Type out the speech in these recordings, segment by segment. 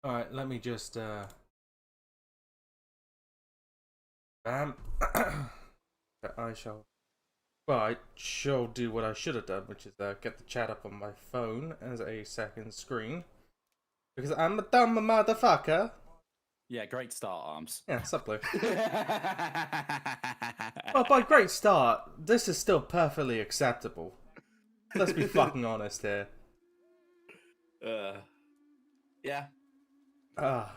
Alright, let me just, bam. I shall, well, I shall do what I should have done, which is, get the chat up on my phone as a second screen. Because I'm a dumb motherfucker. Yeah, great start, Arms. Yeah, sup, Blue. Well, by great start, this is still perfectly acceptable. Let's be fucking honest here. Yeah. Ah.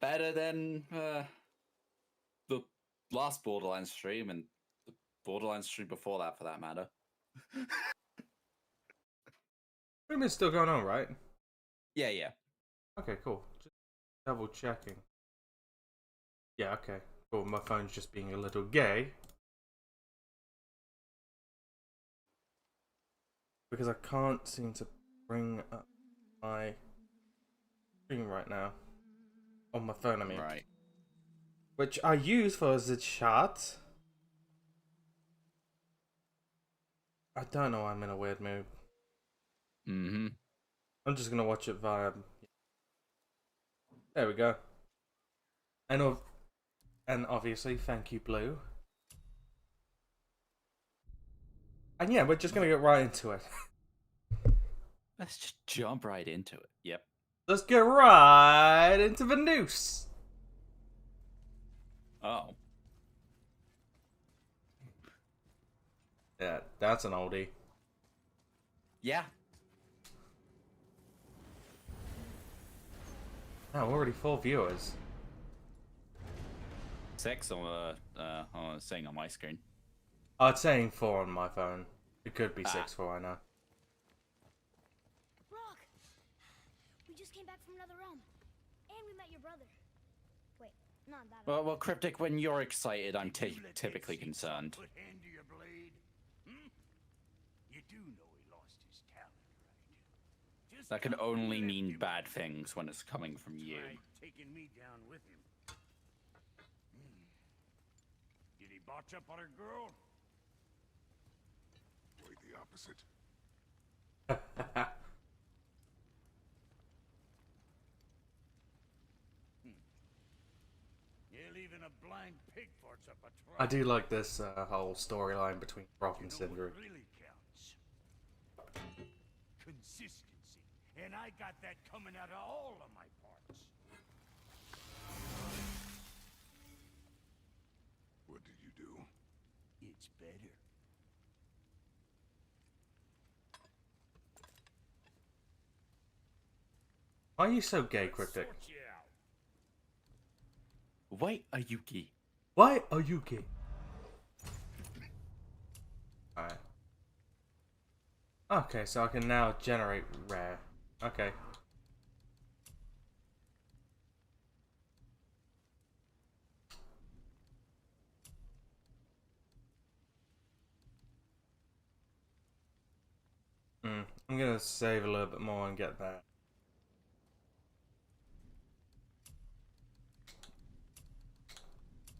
Better than the last Borderlands stream and the Borderlands stream before that, for that matter. Stream is still going on, right? Yeah, yeah. Okay, cool. Just double checking. Yeah, okay. Cool, my phone's just being a little gay. Because I can't seem to bring up my screen right now. On my phone, I mean. Right. Which I use for the chat. I don't know, I'm in a weird mood. Mm-hmm. I'm just gonna watch it via... There we go. And obviously, thank you, Blue. And yeah, we're just gonna get right into it. Let's just jump right into it. Yep. Let's get right into the news. Oh. Yeah, that's an oldie. Yeah. Oh, already 4 viewers. 6 on saying on my screen. Oh, it's saying 4 on my phone. It could be 6 for all I know. Rock! We just came back from another realm. And we met your brother. Wait, not that. Well, Cryptic, when you're excited, I'm typically concerned. Put hand to your blade. You do know he lost his talent, right? Just That can how only left mean him bad alone. things when it's coming from you. Tried taking me down with him. Did he botch up on her girl? Quite the opposite. Yeah, leaving a blind pig farts up a trap. I do like this whole storyline between Brock and You know Sindri. what really counts? Consistency. And I got that coming out of all of my parts. What did you do? It's better. Why are you so gay, Cryptic? Sort you out. Why are you gay? Why are you gay? Alright. Okay, so I can now generate rare. Okay. I'm gonna save a little bit more and get that.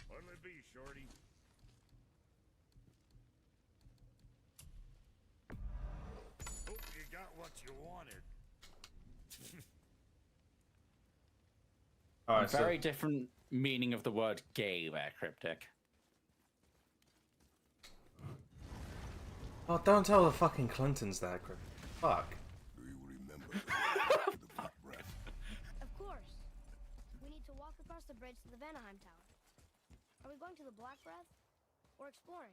What'll it be, Shorty? Hope you got what you wanted. Alright, so Very different meaning of the word gay there, Cryptic. oh, don't tell the fucking Clintons that, Cryptic. Fuck. Do you remember the Black Breath? Of course. We need to walk across the bridge to the Vanaheim Tower. Are we going to the Black Breath? Or exploring?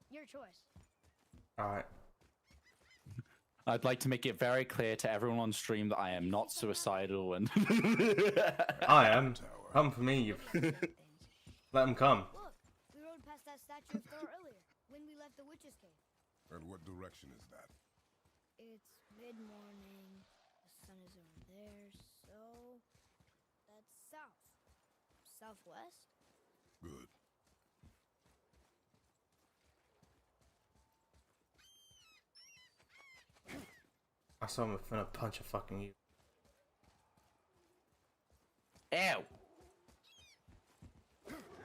Your choice. Alright. I'd like to make it very clear to everyone on stream that I am not suicidal and... I am. Come for me, you. Let them come. Look, we rode past that statue of Thor earlier, when we left the Witch's Cave. And what direction is that? It's mid-morning, the sun is over there, so... that's south. Southwest? Good. I saw him finna punch a fucking you. Ew!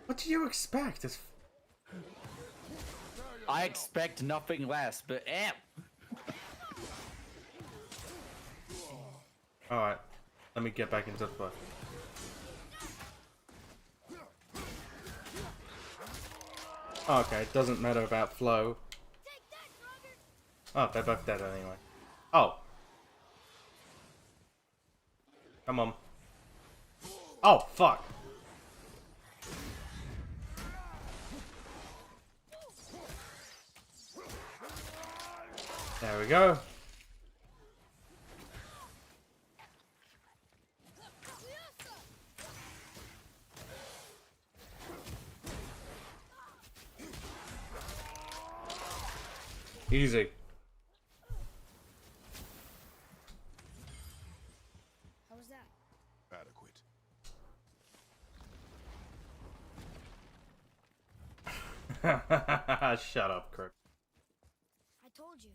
What do you expect? It's... I expect nothing less, but ew! Alright. Let me get back into the flow. Okay, it doesn't matter about flow. Oh, they're both dead anyway. Oh. Come on. Oh, fuck. There we go. Easy. How was that? Adequate. Shut up, Crook. I told you.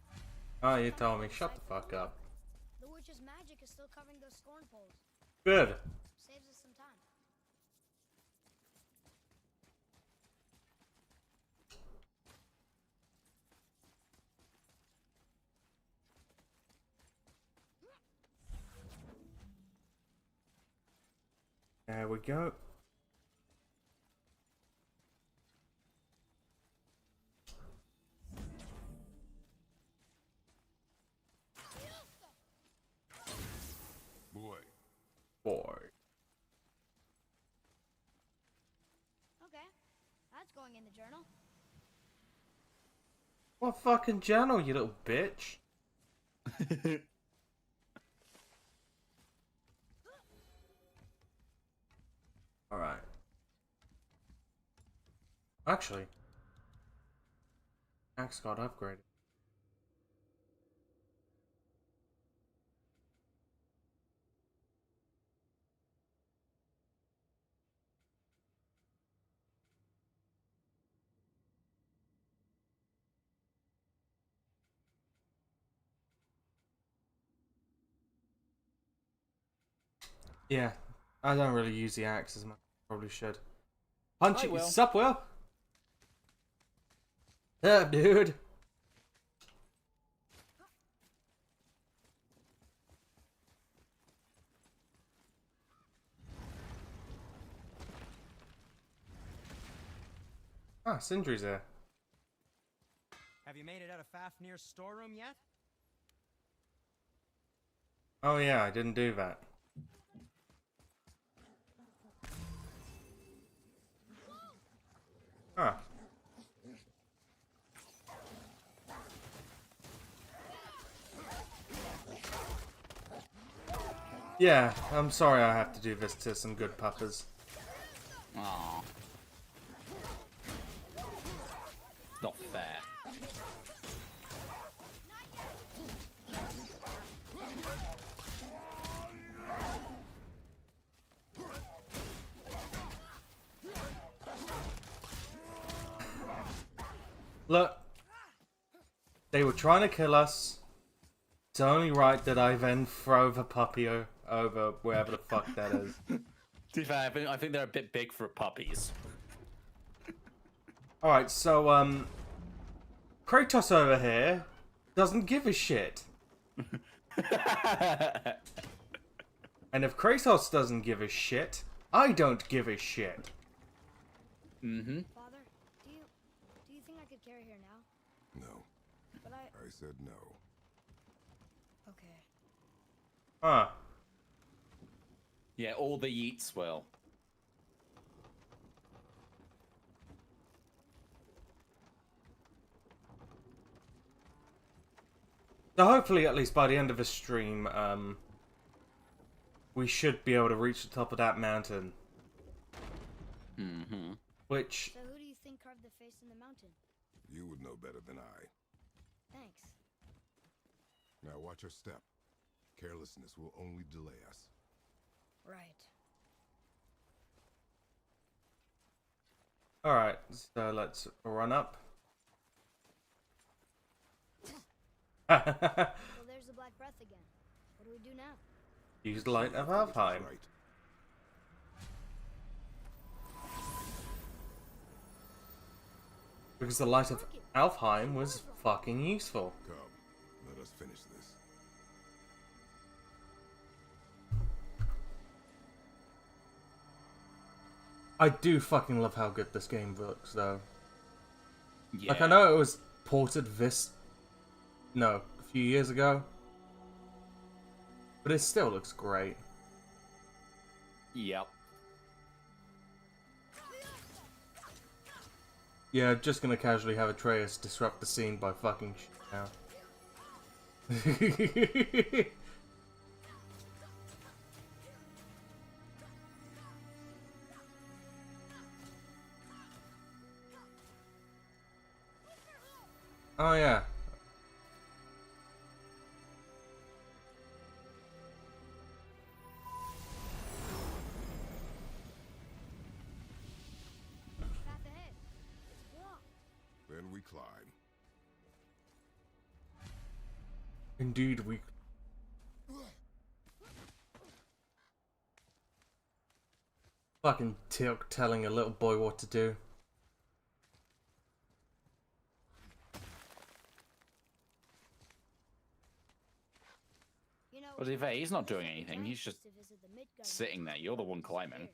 Oh, you told me. Shut the fuck up. The witch's magic is still covering those scorn poles. Good. Saves us some time. There we go. Boy. Boy. Okay. That's going in the journal. What fucking journal, you little bitch? Alright. Actually, axe got upgraded. Yeah, I don't really use the axe as much as I probably should. Punch I it, you will. sup, Will? Yeah, dude. Ah, Sindri's there. Have you made it out of Fafnir's storeroom yet? Oh yeah, I didn't do that. Ah. Yeah, I'm sorry I have to do this to some good puppers. Aww. Not fair. Look, they were trying to kill us. It's only right that I then throw the puppy over wherever the fuck that is. To be fair, I think they're a bit big for puppies. Alright, so, Kratos over here doesn't give a shit. And if Kratos doesn't give a shit, I don't give a shit. Mm-hmm. Father, do you think I could carry her now? No. But I said no. okay. Huh. Yeah, all the yeets will. So hopefully, at least by the end of the stream, we should be able to reach the top of that mountain. Mm-hmm. Which, So who do you think carved the face in the mountain? You would know better than I. Thanks. Now watch your step. Carelessness will only delay us. Right. alright, so let's run up. Well, there's the Black Breath again. What do we do now? Use the light of Which is Alfheim. right. Because the light of Alfheim was fucking useful. Come, let us finish this. I do fucking love how good this game looks, though. Yeah. Like, I know it was ported a few years ago. But it still looks great. Yep. Yeah, just gonna casually have Atreus disrupt the scene by fucking shit now. Oh yeah. Path ahead. It's blocked. Then we climb. Indeed, we. Fucking Tilk telling a little boy what to do. You know, But if he's not doing anything, he's Kratos just to visit the Midgard sitting there. You're the one climbing.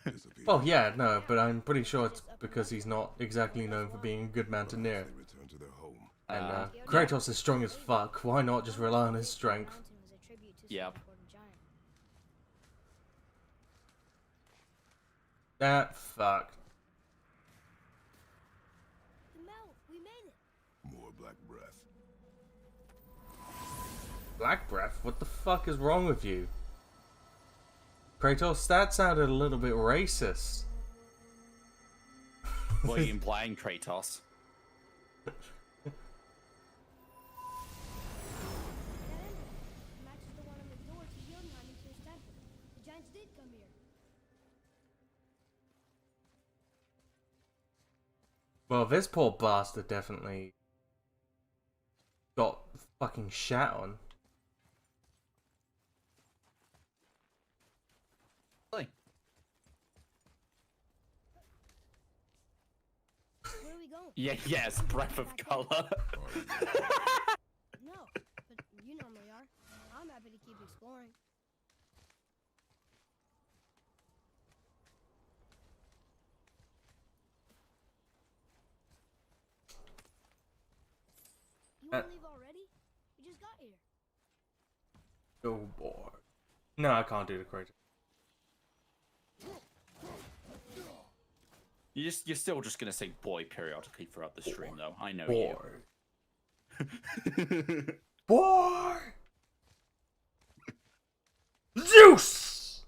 Disappear. Well, yeah, no, but I'm pretty sure it's because he's not exactly known for being a good man to near. They return to their home. And Uh, Kratos is strong as fuck. Why not just rely on his strength? Mountain was a tribute to some Yep. important giant. That fuck. The mouth, we made it. More black breath. Black breath? What the fuck is wrong with you? Kratos, that sounded a little bit racist. What are you implying, Kratos? That emblem matches the one on the door to Jotunheim and Tyr's temple. The giants did come here. Well, this poor bastard definitely got fucking shat on. Really? Where are we going? Yeah, yes, breath of color. No, but you normally are. I'm happy to keep exploring. You want to leave already? We just got here. Oh boy. No, I can't do the Kratos. You're still just gonna say boy periodically throughout the stream, though. I know Boy. you. Boy! Zeus!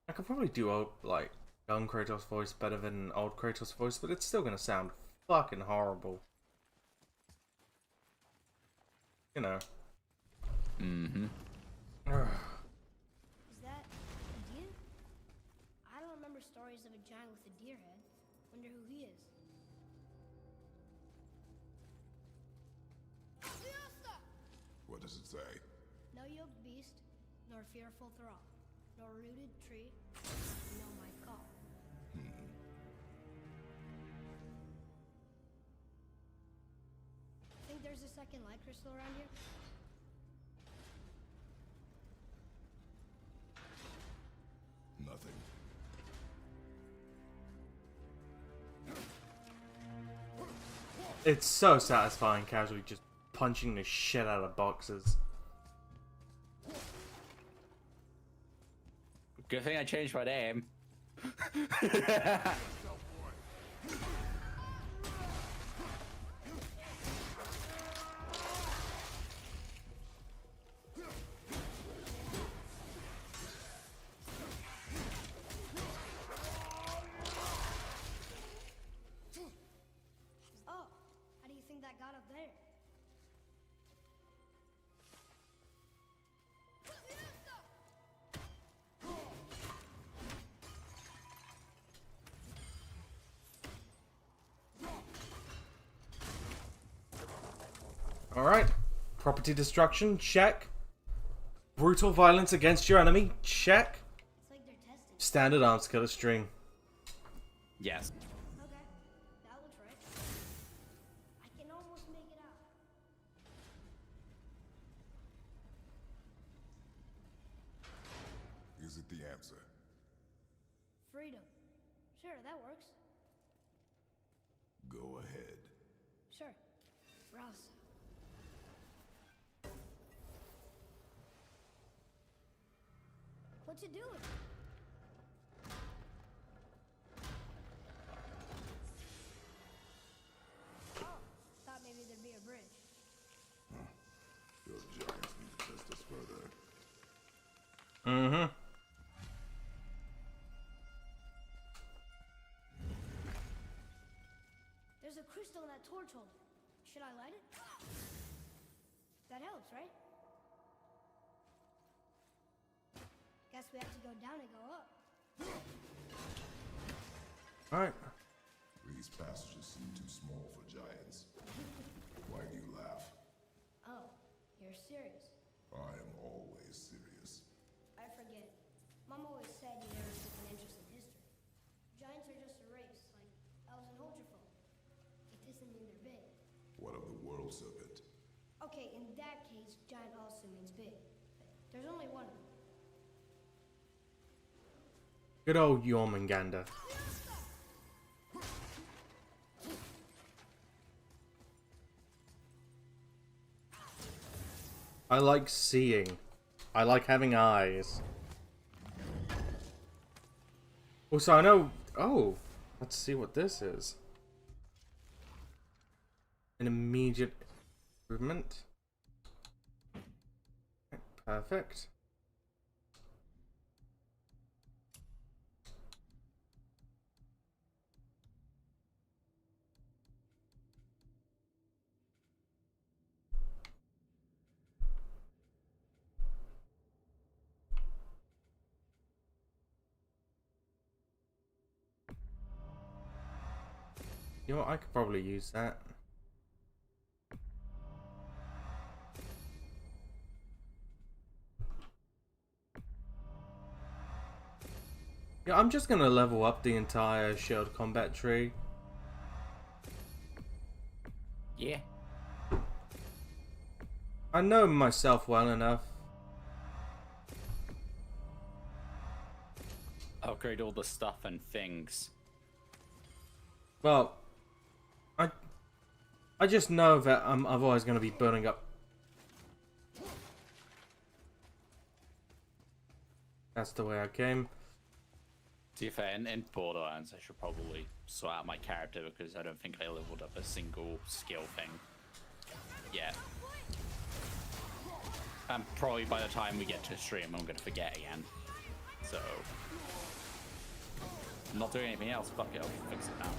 I could probably do like young Kratos voice better than old Kratos voice, but it's still gonna sound fucking horrible. You know. Mm-hmm. Is that a deer? I don't remember stories of a giant with a deer head. Wonder who he is. What does it say? No yoked beast, nor fearful thrall, nor rooted tree, no my call. Think there's a second light crystal around here? Nothing. It's so satisfying casually just punching the shit out of boxes. Good thing I changed my name. Oh, how do you think that got up there? Alright. Property destruction, check. Brutal violence against your enemy, check. It's like they're testing. Standard arms killer string. Yes. Okay, that looks right. I can almost make it out. Is it it the answer? Freedom. Sure, that works. Go ahead. Sure. Rouse. What you doing? Oh, thought maybe there'd be a bridge. Those giants need to test us further. Mm-hmm. There's a crystal in that torch holder. Should I light it? That helps, right? Guess we have to go down and go up. Alright. These passages seem too small for giants. Why do you laugh? Oh, you're serious. I am always serious. I forget. Mom always said you never took an interest in history. Giants are just a race, like elves and Holgerfolk. It doesn't mean they're big. What of the world serpent? Okay, in that case, giant also means big. There's only one of them. Good old Jormungandr. I like seeing. I like having eyes. Also, I know... Oh, let's see what this is. An immediate improvement. Perfect. You know what, I could probably use that. Yeah, I'm just gonna level up the entire shield combat tree. Yeah. I know myself well enough. Upgrade all the stuff and things. Well, I just know that I'm otherwise going to be burning up. That's the way I came. To be fair, in Borderlands, I should probably sort out my character because I don't think I leveled up a single skill thing yet. And probably by the time we get to stream, I'm going to forget again. So, I'm not doing anything else. Fuck it, I'll fix it now.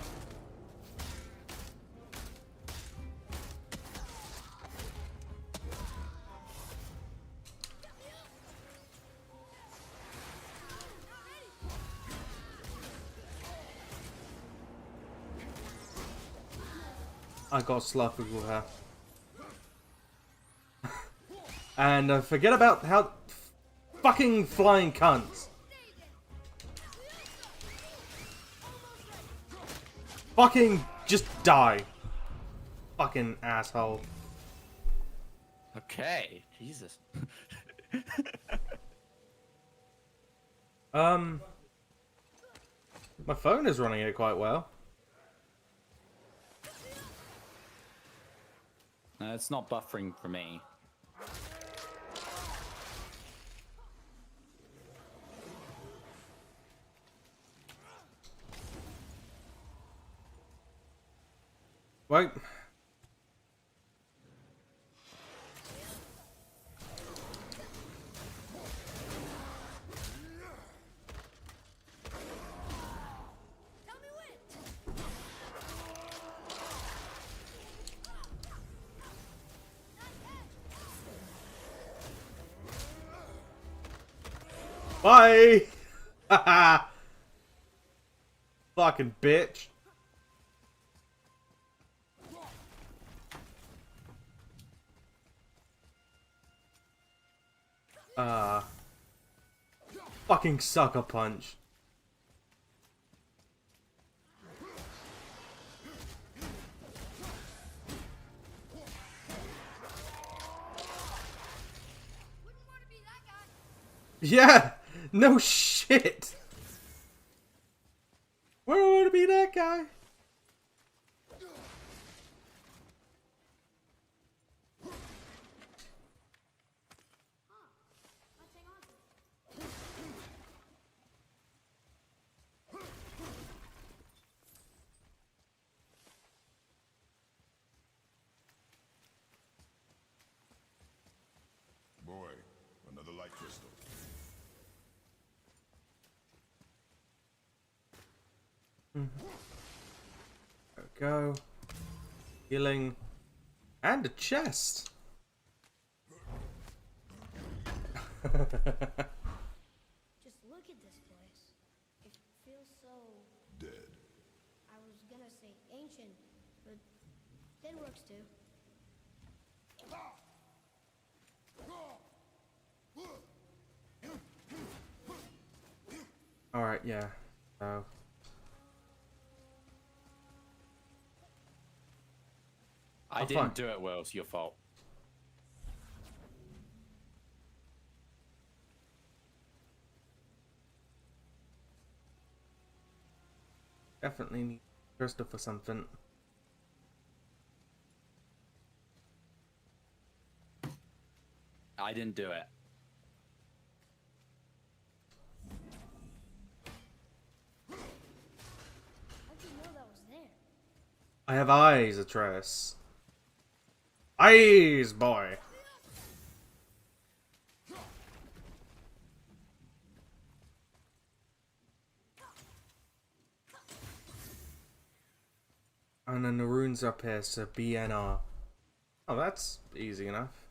I got sloppy with her. And forget about how fucking flying cunts. Fucking just die. Fucking asshole. Okay, Jesus. My phone is running it quite well. No, it's not buffering for me. Wait. Tell me when. Bye! Haha! Fucking bitch. Fucking sucker punch. Wouldn't want to be that guy. Yeah! No shit! Where would it be that guy? Boy, another light crystal. There we go. Healing. And a chest. Just look at this place. It feels so... Dead. I was gonna say ancient, but that works too. Alright, yeah. So. I Oh, didn't fine. do it, Will. It's your fault. Definitely need crystal for something. I didn't do it. How'd you know that was there? I have eyes, Atreus. Eyes, boy! And then the runes up here, so BNR. Oh, that's easy enough.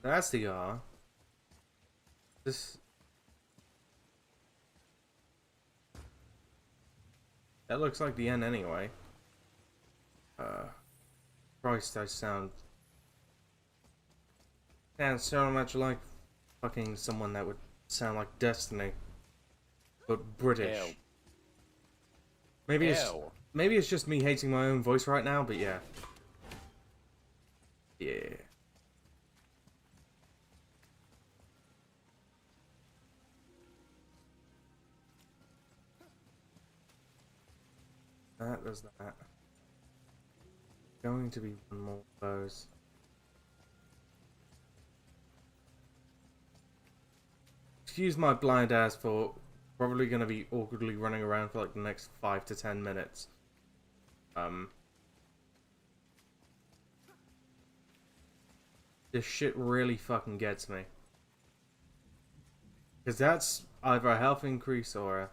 That's the R. This... That looks like the N anyway. Christ, I sound so much like fucking someone that would sound like Destiny, but British. Ew. Maybe Ew. it's just me hating my own voice right now, but yeah. Yeah. That does that. Going to be one more of those. Excuse my blind ass for probably gonna be awkwardly running around for like the next 5 to 10 minutes. This shit really fucking gets me. Cause that's either a health increase or a...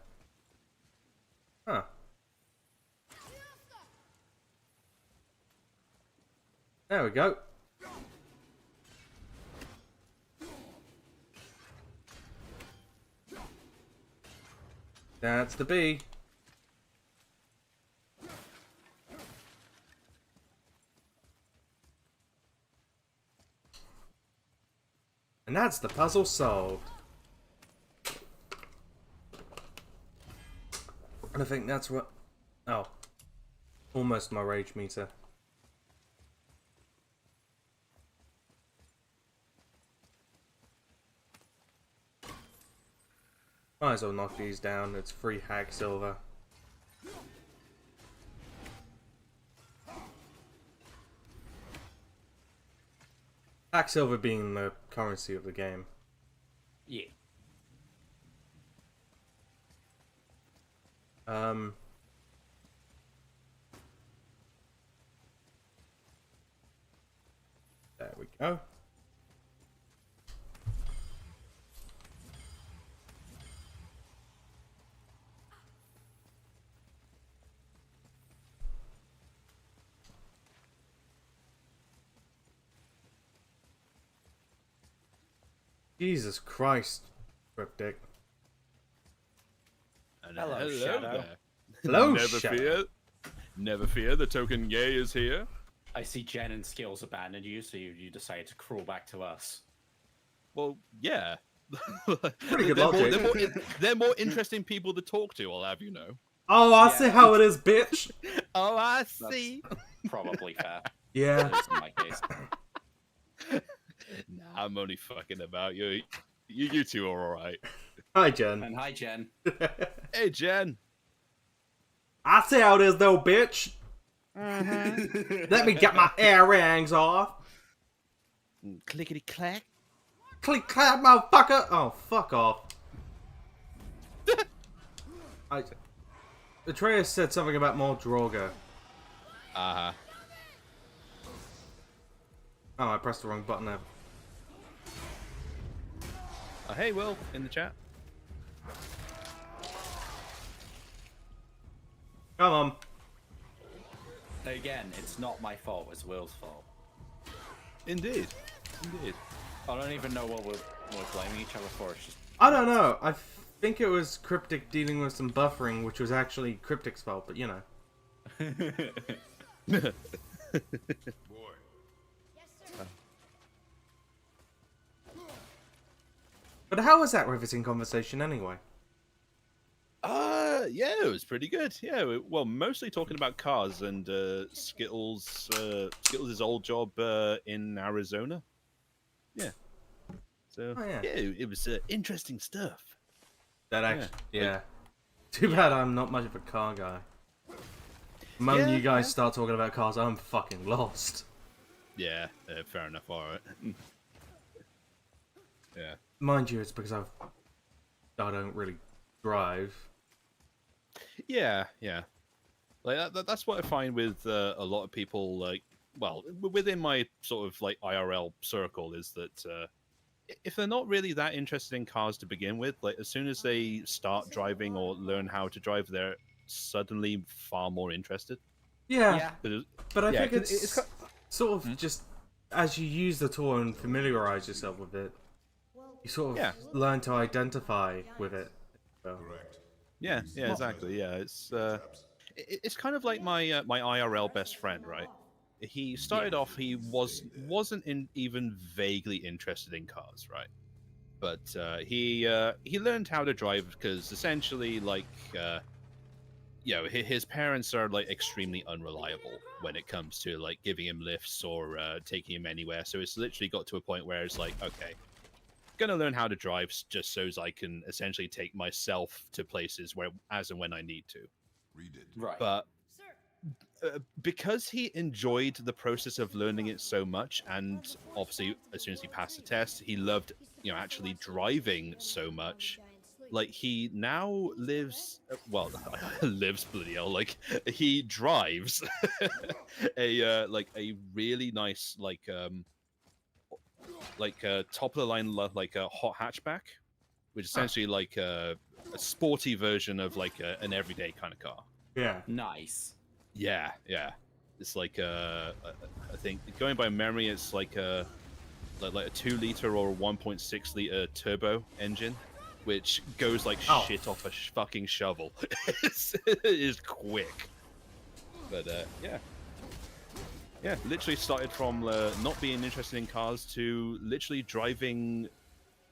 Huh. There we go. That's the bee. And that's the puzzle solved. And I think that's what... Oh. Almost my rage meter. Might as well knock these down, it's free hag silver. Hag silver being the currency of the game. Yeah. There we go. Jesus Christ, Cryptic. And Hello, Shadow. there. Hello, Never Shadow. fear. Never fear, the token gay is here. I see Jen and Skills abandoned you, so you decided to crawl back to us. Well, yeah. Pretty good they're logic. they're more interesting people to talk to, I'll have you know. Oh, I Yeah. see how it is, bitch. Oh, I see. probably fair. Yeah. At least in my case. Nah, I'm only fucking about you. You two are all right. Hi, Jen. And hi, Jen. Hey, Jen. I see how it is, though, bitch. Let me get my earrings off. Clickety clack. Click clap, motherfucker. Oh, fuck off. Atreus said something about more Drogo. Uh-huh. Oh, I pressed the wrong button there. Hey, Will, in the chat. Come on. Again, it's not my fault. It's Will's fault. Indeed. Indeed. I don't even know what we're blaming each other for. It's just I don't know. I think it was Cryptic dealing with some buffering, which was actually Cryptic's fault, but you know. Boy, Yes, sir. But how was that riveting conversation anyway? Yeah, it was pretty good. Yeah, well, mostly talking about cars and Skittles' old job in Arizona. Yeah. So Oh, yeah. it was interesting stuff. That actually, Yeah. yeah. Too bad I'm not much of a car guy. The moment Yeah, you guys yeah. start talking about cars, I'm fucking lost. Yeah, fair enough. All right. Yeah. Mind you, it's because I don't really drive. Yeah, yeah. Like that's what I find with a lot of people. Like, well, within my sort of like IRL circle, is that if they're not really that interested in cars to begin with, like as soon as they start driving or learn how to drive, they're suddenly far more interested. Yeah, But but I yeah, think 'cause it's sort of just as you use the tool and familiarize yourself with it, you sort of learn to identify with it. So. correct. yeah, exactly. Yeah, it's kind of like my IRL best friend, right? He started off, he wasn't even vaguely interested in cars, right? But he learned how to drive because essentially, like, his parents are like extremely unreliable when it comes to like giving him lifts or taking him anywhere. So it's literally got to a point where it's like, okay, gonna learn how to drive just so as I can essentially take myself to places where as and when I need to. Read it. right. But Sir. because he enjoyed the process of learning it so much, and obviously as soon as he passed the test, he loved actually driving so much. Like he now lives, well, lives bloody hell. Like he drives a really nice top of the line like a hot hatchback, which is essentially like a sporty version of like an everyday kind of car. Yeah. Nice. Yeah. It's like I think going by memory, it's like a 2-liter or 1.6-liter turbo engine, which goes like shit off a fucking shovel. It is quick. But yeah, literally started from not being interested in cars to literally driving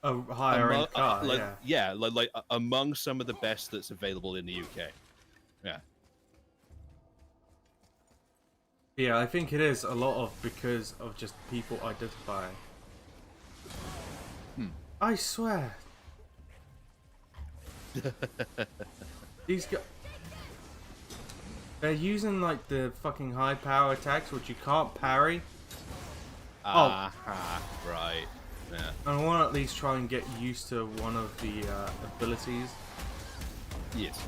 A higher end car, yeah. among some of the best that's available in the UK. Yeah. Yeah, I think it is a lot of because of just people identifying. I swear. These guys... They're using like the fucking high power attacks which you can't parry. Right. Yeah. And I want to at least try and get used to one of the abilities. Yes.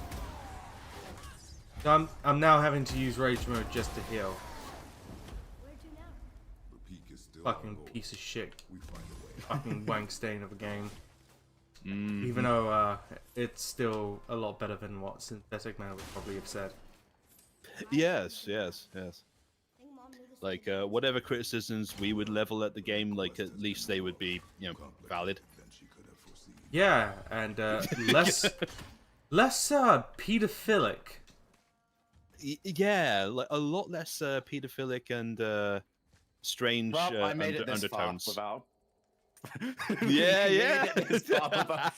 So I'm now having to use rage mode just to heal. Where to now? The peak is still Fucking our goal. piece of shit. We find a way. Fucking wank stain of a game. Even though it's still a lot better than what Synthetic Man would probably have said. Yes. I think Mom knew this Like whatever criticisms we would level at the game, like at least they would be, valid. Than she could have foreseen. Yeah, and less pedophilic. Yeah, like a lot less pedophilic and strange Well, I made it this undertones. far without. Yeah. You made it this far without-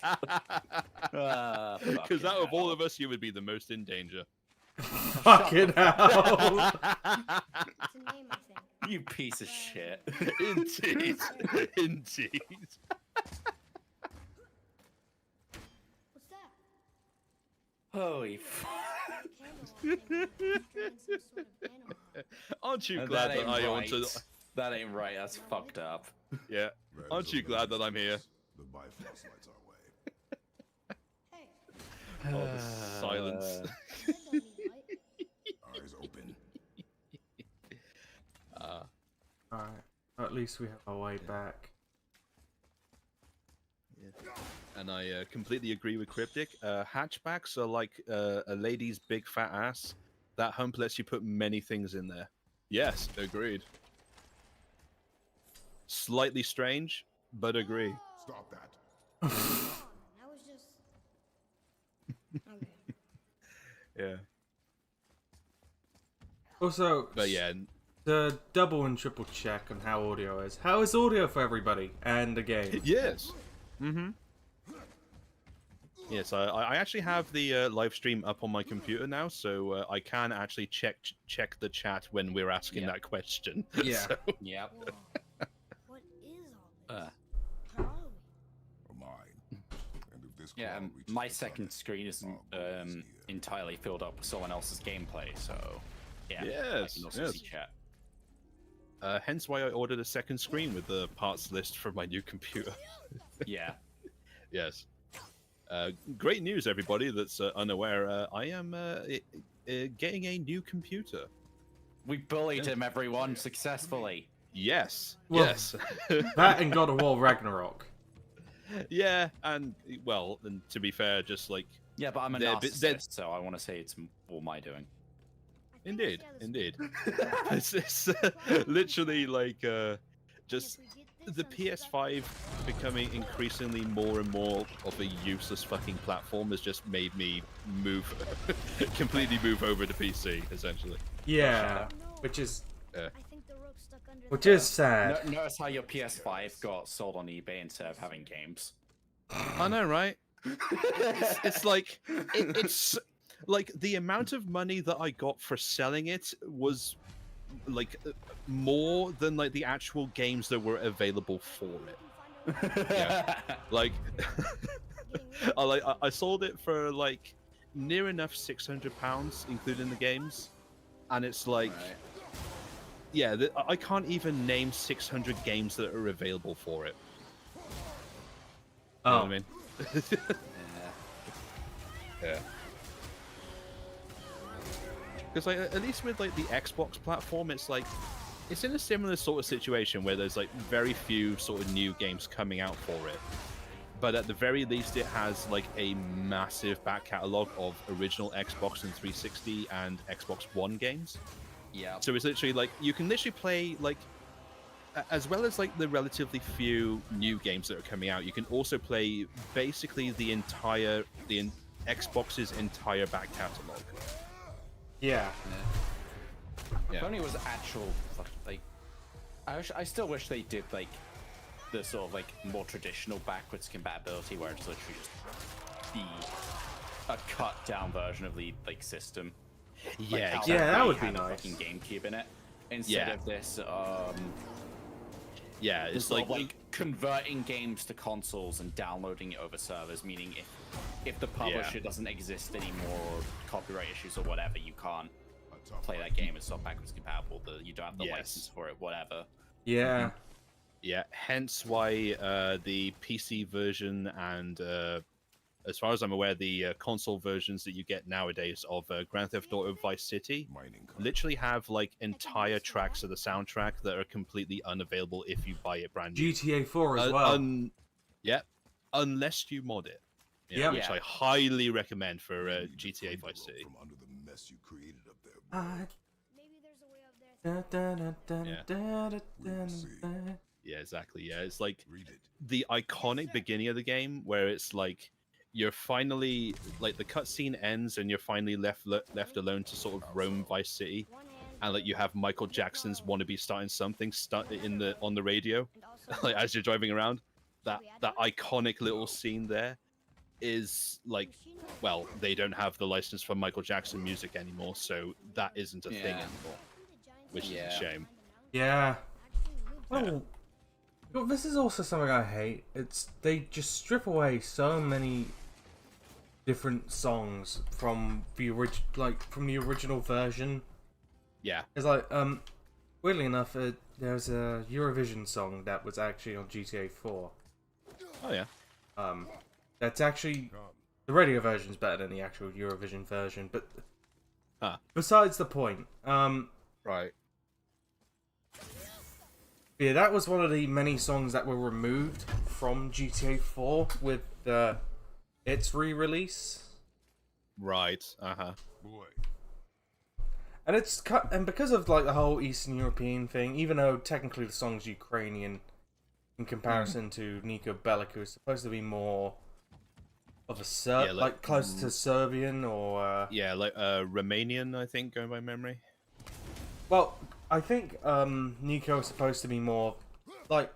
Because fucking out of all hell. of us, you would be the most in danger. Fucking hell. It's a name, I think. You piece of shit. Indeed. Indeed. What's that? Holy fuck. Candle on it. Drawing some sort of animal. Aren't you That glad that ain't I right. want to? That ain't right. That's fucked up. Yeah. Red Aren't is you a glad that I'm here? The Bifrost lights our way. Hey, Oh, the silence. that don't need light. Eyes open. Alright. At least we have our way back. And I completely agree with Cryptic. Hatchbacks are like a lady's big fat ass. That hump lets you put many things in there. Yes, agreed. Slightly strange, but agree. Stop that. Come on, that was just. Okay. Yeah. Also, But yeah, to double and triple check on how audio is. How is audio for everybody and the game? yes. Mm-hmm. Yes, I actually have the live stream up on my computer now, so I can actually check the chat when we're asking Yep. that question. Yeah. So, Yep. Whoa. What is all this? Uh, How are we? Or mine. And if this yeah, cloud reaches my the second planet, screen isn't our goal is here. entirely filled up with someone else's gameplay, so yeah. I Yes, can also yes. see chat. hence why I ordered a second screen with the parts list for my new computer. Yeah. Yes. Great news, everybody that's unaware. I am getting a new computer. We bullied him, everyone, successfully. Yes. Well- yes. That and God of War Ragnarok. Yeah, and well, and to be fair, just like Yeah, but I'm a They're- they're- narcissist, so I want to say it's all my doing. I think I indeed, see how this indeed. works. it's literally like just If we get the this unstuck- PS5 becoming increasingly more and more of a useless fucking platform has just made me completely move over to PC, essentially. Yeah. Oh, no. Which is I think the rope's stuck under which the- is sad. Notice how your PS5 got sold on eBay instead of having games. I know, right? It's like it's like the amount of money that I got for selling it was like more than like the actual games that were available for it. Yeah. Like I sold it for like near enough £600, including the games, and it's like, Right. yeah, I can't even name 600 games that are available for it. You know what I mean? Yeah. Because like at least with like the Xbox platform, it's like it's in a similar sort of situation where there's like very few sort of new games coming out for it, but at the very least it has like a massive back catalog of original Xbox and 360 and Xbox One games. Yeah. So it's literally like you can literally play like as well as like the relatively few new games that are coming out, you can also play basically the Xbox's entire back catalog. Yeah. If only it was actual, like, I still wish they did like the sort of like more traditional backwards compatibility, where it's literally just a cut down version of the like system. Like Yeah, how exactly. Yeah, that they would be had the nice. fucking GameCube in it instead Yeah. of this. Yeah, It's it's like converting games to consoles and downloading it over servers, meaning if the publisher doesn't exist anymore, or copyright issues or whatever, you can't play that game. It's not backwards compatible. You don't have the Yes. license for it, whatever. Yeah. yeah, hence why the PC version and as far as I'm aware, the console versions that you get nowadays of Grand Theft Auto Vice City Mining cart. literally have like entire tracks of the soundtrack that are completely unavailable if you buy it brand new. GTA 4 as well. Yeah, unless you mod it. Yep. Which Yeah. I highly recommend for You need to GTA free Vice the rope City. From under the mess you created up there. Maybe there's a way up there. Yeah, exactly. Yeah, it's like Read it. the iconic beginning of the game where it's like you're finally like the cutscene ends and you're finally left alone to sort of roam Vice City, One hand, and like you have Michael Jackson's "Wannabe Starting Something" on the radio, and also like as you're driving around. That iconic little scene there, is like, well, they don't have the license for Michael Jackson music anymore, so that isn't a thing Yeah. anymore, which is Yeah. a shame. Yeah. Oh, well, this is also something I hate. It's they just strip away so many different songs from the from the original version. Yeah. It's like weirdly enough, there's a Eurovision song that was actually on GTA 4. Oh yeah. That's actually the radio version is better than the actual Eurovision version, but besides the point. Right. Yeah, that was one of the many songs that were removed from GTA 4 with its re-release. Right. Uh-huh. Boy, And it's cut, and because of like the whole Eastern European thing, even though technically the song's Ukrainian in comparison to Niko Bellic, who's supposed to be more of a like closer to Serbian or Yeah, like Romanian, I think, going by memory. well, I think Niko is supposed to be more like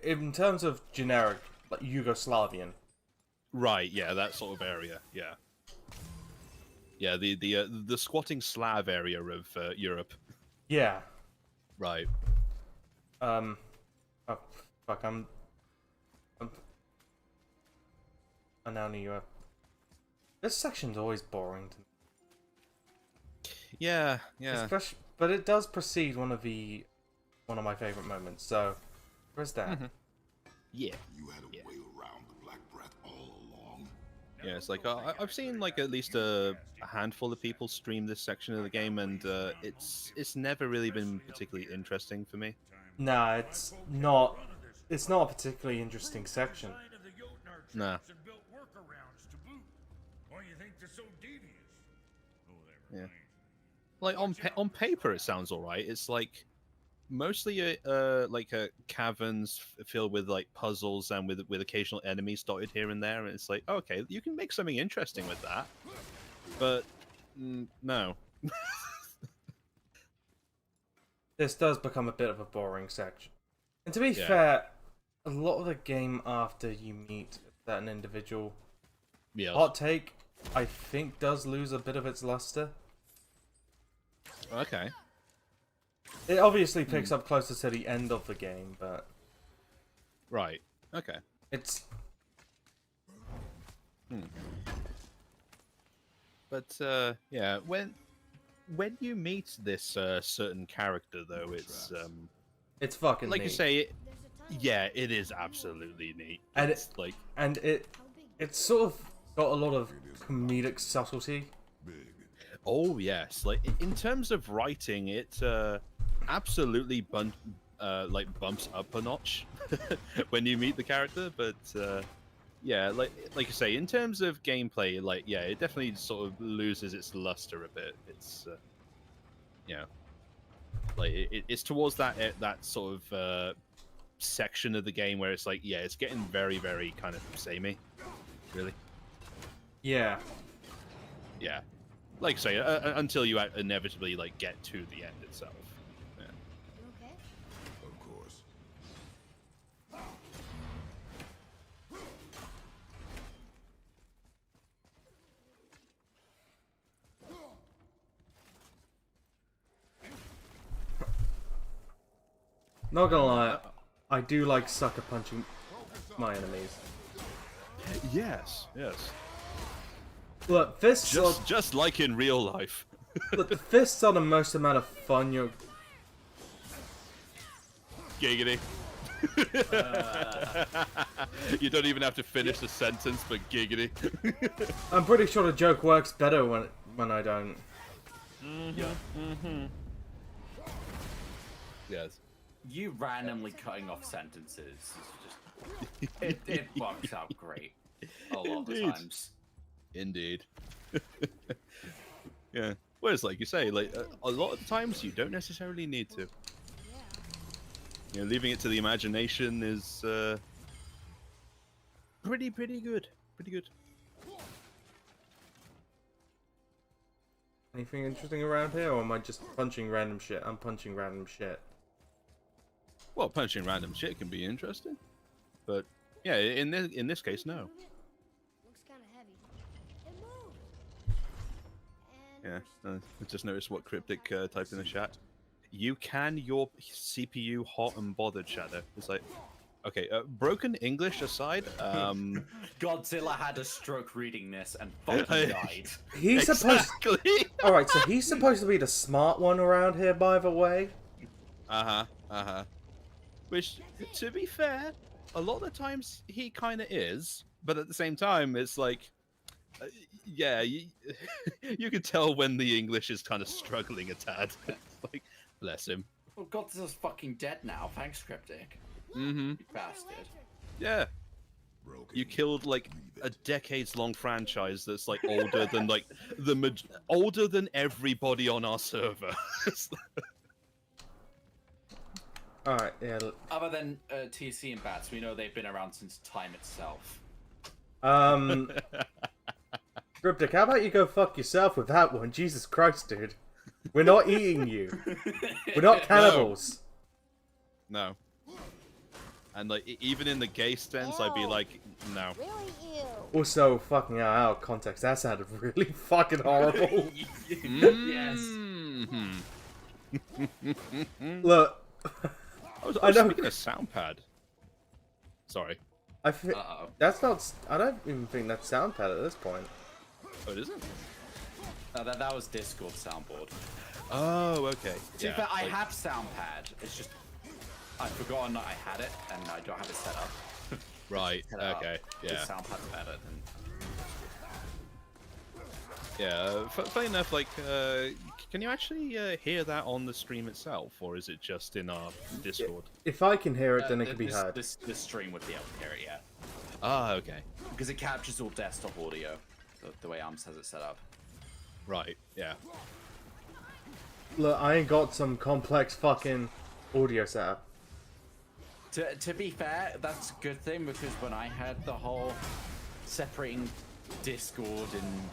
in terms of generic like Yugoslavian. Right, yeah, that sort of area, yeah. Yeah, the squatting Slav area of Europe. Yeah. Right. Oh, fuck, I now need you. This section's always boring to me. Yeah, yeah. Especially, but it does precede one of my favorite moments. So, where's that? Yeah. you had a way around the Black Breath all along. Yeah, it's like I've seen like at least a handful of people stream this section of the game, and it's never really been particularly interesting for me. Nah, it's not. It's not a particularly interesting section. Nah. Yeah. Like on paper, it sounds alright. It's like mostly caverns filled with like puzzles and with occasional enemies dotted here and there, and it's like, okay, you can make something interesting with that, but no. This does become a bit of a boring section. And to be Yeah. fair, a lot of the game after you meet a certain individual, Yeah. hot take, I think does lose a bit of its luster. Okay. It obviously picks up closer to the end of the game, but Right. Okay. it's But yeah, when you meet this certain character, though, it's fucking like neat. you say, yeah, it is absolutely neat. And It's like, and it's sort of got a lot of comedic subtlety. oh yes, like in terms of writing, it absolutely bumps up a notch when you meet the character. But yeah, like you say, in terms of gameplay, like yeah, it definitely sort of loses its luster a bit. It's yeah, like it's towards that sort of section of the game where it's like, yeah, it's getting very, very kind of samey, really. Yeah. Yeah, like I say, until you inevitably like get to the end itself. Yeah. You okay? Of course. Not gonna lie, I do like sucker punching my enemies. Yes, yes. Look, fists Just like in real life. look, the fists are the most amount of fun you're. Giggity. You don't even have to finish the sentence, but giggity. I'm pretty sure the joke works better when I don't. Yes. You randomly cutting off sentences is just it works out great a lot of the Indeed. times. Indeed. Yeah. Whereas, like you say, like a lot of the times you don't necessarily need to. You know, leaving it to the imagination is pretty good. Pretty good. Anything interesting around here, or am I just punching random shit? I'm punching random shit. Well, punching random shit can be interesting, but yeah, in this case, no. Looks kind of Yeah, I just noticed what Cryptic typed in the chat. You can your CPU hot and bothered, Shadow. It's like, okay, broken English aside, Godzilla had a stroke reading this and fucking died. He's supposed. exactly. All right, so he's supposed to be the smart one around here, by the way. Which, to be fair, a lot of the times he kind of is, but at the same time, it's like, yeah, you can tell when the English is kind of struggling a tad. It's like, bless him. Well, Godzilla's fucking dead now. Thanks, Cryptic. Mm-hmm. You bastard. Yeah. Broken. You killed like a decades-long franchise that's like older than like older than everybody on our server. All right, yeah. Other than TC and Bats, we know they've been around since time itself. Cryptic, how about you go fuck yourself with that one? Jesus Christ, dude. We're not eating you. We're not cannibals. No. And like even in the gay sense, I'd be like, no. Really ew. Also, fucking out of context, that sounded really fucking horrible. Yes. Look, I was I know. speaking of soundpad. Sorry. Uh-oh. That's not. I don't even think that's soundpad at this point. Oh, it isn't? That was Discord soundboard. Oh, okay. To be fair, I have soundpad. It's just I've forgotten that I had it and I don't have it set up. Right. Set it up. Okay. The Yeah. soundpad's better than. Yeah. Funny enough, like, can you actually hear that on the stream itself, or is it just in our Discord? If I can hear it, then it can be heard. This stream would be able to hear it, yeah. Ah, okay. Because it captures all desktop audio, the way ARMS has it set up. Right. Yeah. Look, I ain't got some complex fucking audio setup. To be fair, that's a good thing because when I had the whole separating Discord and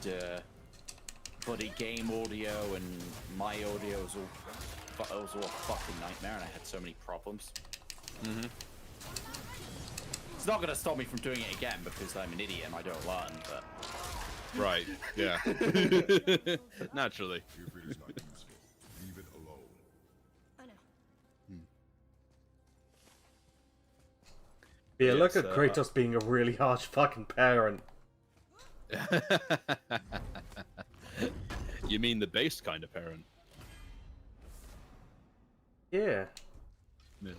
bloody game audio and my audio was all a fucking nightmare, and I had so many problems. Mm-hmm. It's not gonna stop me from doing it again because I'm an idiot and I don't learn, but. Right. Yeah. Naturally. If it is not useful, leave it alone. I know. Yeah, look Yes, at Kratos being a really harsh fucking parent. You mean the base kind of parent? Yeah. Yes.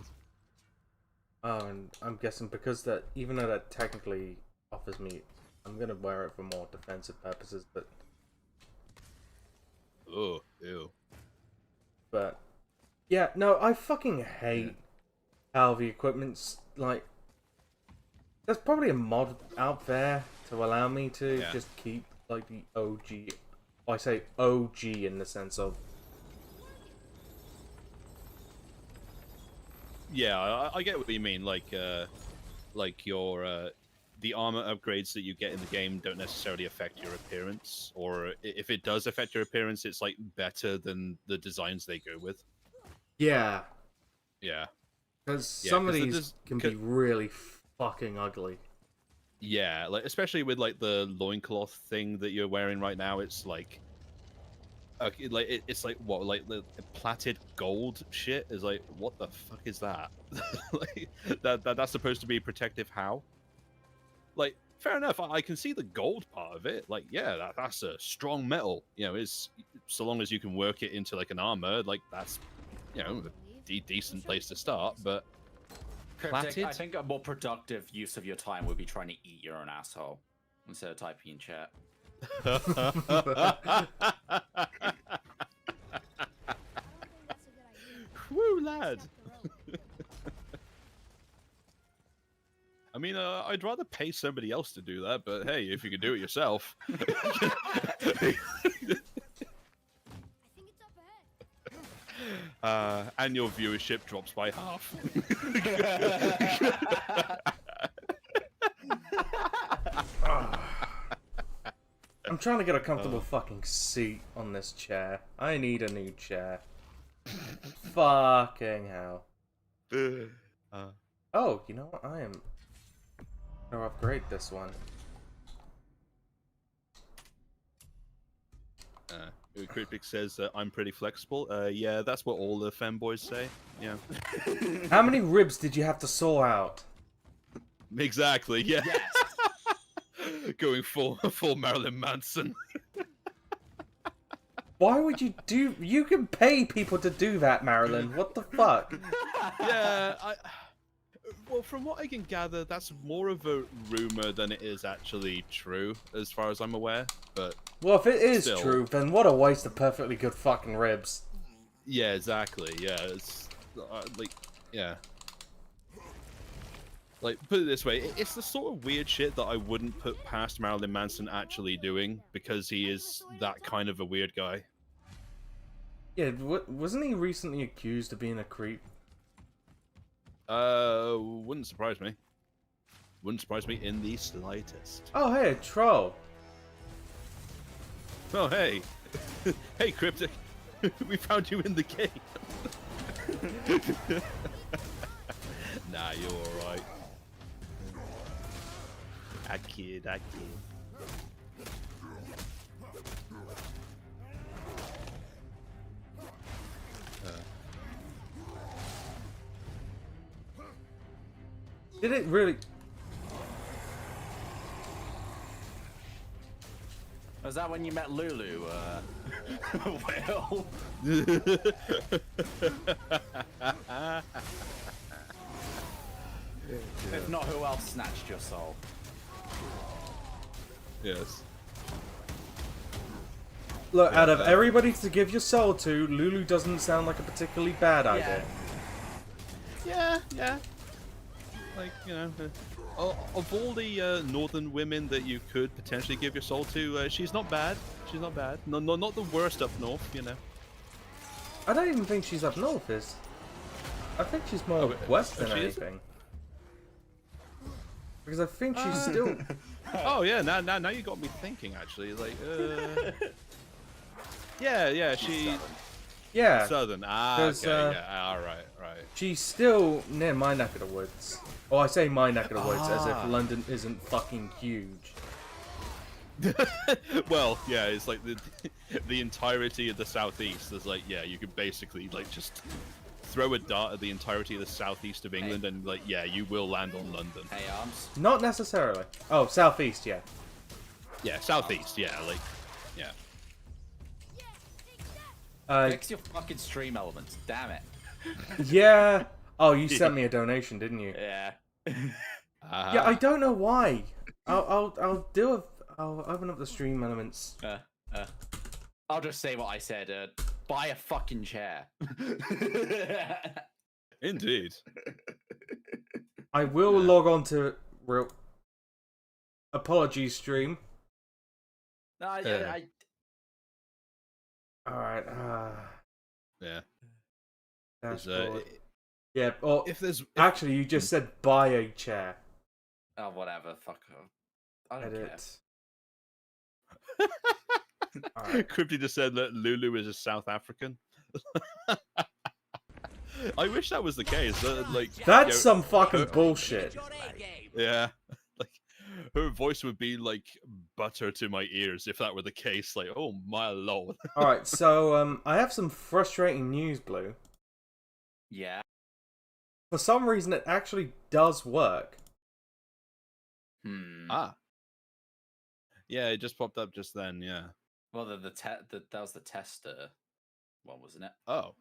Oh, and I'm guessing because that, even though that technically offers me, I'm gonna wear it for more defensive purposes, but Oh, ew. yeah, no, I fucking hate how the equipment's like. There's probably a mod out there to allow me to just keep like the OG. I say OG in the sense of. Yeah, I get what you mean. Like your the armor upgrades that you get in the game don't necessarily affect your appearance, or if it does affect your appearance, it's like better than the designs they go with. Yeah, Yeah. because some of 'cause these can be really fucking ugly. Yeah, like especially with like the loincloth thing that you're wearing right now, it's like, okay, like it's like what, like the plaited gold shit is like, what the fuck is that? Like that's supposed to be protective how? Like, fair enough, I can see the gold part of it. Like, yeah, that's a strong metal. You know, it's so long as you can work it into like an armor, like that's, you know, a decent place to start. But Cryptic, plaited? I think a more productive use of your time would be trying to eat your own asshole instead of typing in chat. I don't think that's a good idea. Woo, lad. Step the road. I mean, I'd rather pay somebody else to do that, but hey, if you can do it yourself. I think it's up ahead. And your viewership drops by half. I'm trying to get a comfortable fucking seat on this chair. I need a new chair. Fucking hell. Oh, you know what? I am gonna upgrade this one. Cryptic says I'm pretty flexible. Yeah, that's what all the femboys say. Yeah. How many ribs did you have to saw out? Exactly. Yeah. Yes. Going full Marilyn Manson. Why would you do... You can pay people to do that, Marilyn. What the fuck? Yeah. Well, from what I can gather, that's more of a rumor than it is actually true, as far as I'm aware. But Well, if it is still. true, then what a waste of perfectly good fucking ribs. Yeah, exactly. Yeah, it's like, yeah. Like, put it this way, it's the sort of weird shit that I wouldn't put past Marilyn Manson actually doing, because he is that kind of a weird guy. Yeah, wasn't he recently accused of being a creep? Wouldn't surprise me. Wouldn't surprise me in the slightest. Oh, hey, a troll. Oh, hey. Hey, Cryptic. We found you in the game. Nah, you're alright. I kid. Did it really... Was that when you met Lulu? Will? If not, who else snatched your soul? Yes. Look, out of everybody to give your soul to, Lulu doesn't sound like a particularly bad idea. Yeah. Like, you know, of all the northern women that you could potentially give your soul to, she's not bad. She's not bad. No, not the worst up north, you know. I don't even think she's up north, is... I think she's more west than she is? anything. Because I think she's still... Oh yeah, now you got me thinking. Actually, like, yeah, she Yeah, southern. Ah, 'cause, okay, yeah, all right. she's still near my neck of the woods. Oh, I say my neck of the woods as if London isn't fucking huge. Well, yeah, it's like the entirety of the southeast is like, yeah, you could basically like just throw a dart at the entirety of the southeast of England, and like, yeah, you will land on London. Hey, Arms. Not necessarily. Oh, southeast, yeah. Yeah, southeast, yeah, like, yeah. Fix your fucking stream elements, damn it. Yeah. Oh, you sent me a donation, didn't you? Yeah. Yeah, I don't know why. I'll open up the stream elements. I'll just say what I said. Buy a fucking chair. Indeed. I will log on to real. Apologies, stream. No, All right. Yeah. Dashboard. Yeah. Or If there's actually, you just said buy a chair. Oh, whatever. Fuck off. I don't Edit. Crypty just said that Lulu is a South African. I wish that was the case. Like, That's some fucking bullshit. yeah, like her voice would be like butter to my ears if that were the case. Like, oh my lord. All right. So I have some frustrating news, Blue. Yeah. For some reason, it actually does work. Ah. Yeah, it just popped up just then. Yeah. Well, that was the tester one, wasn't it? Oh.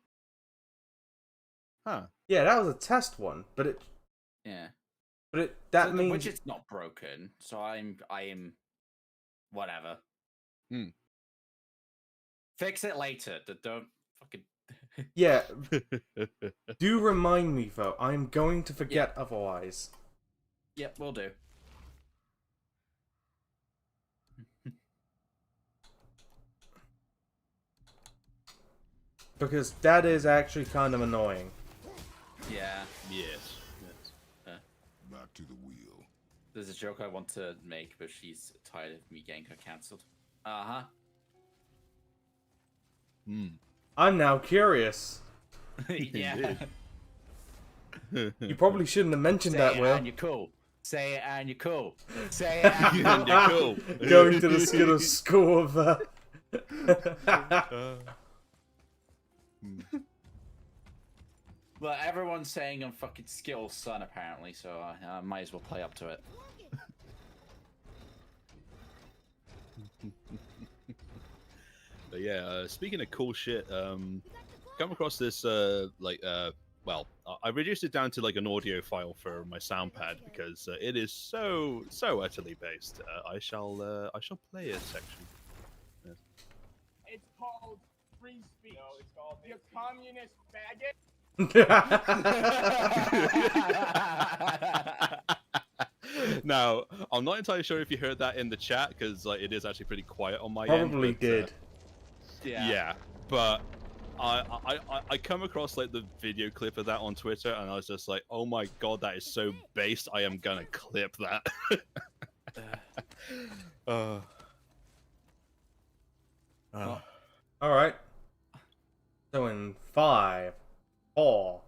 Huh. Yeah, that was a test one, but it. Yeah. But that So means the widget's not broken, so I am whatever. Fix it later. Don't fucking. yeah. Do remind me though. I'm going to forget otherwise. Yep, we'll do. Because that is actually kind of annoying. Yeah. Yes. Back to the wheel. There's a joke I want to make, but she's tired of me getting her cancelled. Uh-huh. I'm now curious. Yeah. You probably shouldn't have mentioned Say that, it Will. and you're cool. Say it and you're cool. Say it and you're You're cool. Going to the school of Well, everyone's saying I'm fucking skilled son, apparently, so I might as well play up to it. But yeah, speaking of cool shit, come across this well, I reduced it down to like an audio file for my sound pad because it is so utterly based. I shall play a section. Yes. It's called free speech. No, it's called you communist faggot. Now, I'm not entirely sure if you heard that in the chat because like it is actually pretty quiet on my end. Probably but, did. Yeah, but I come across like the video clip of that on Twitter, and I was just like, oh my god, that is so based. I am gonna clip that. All right. So in 5, 4,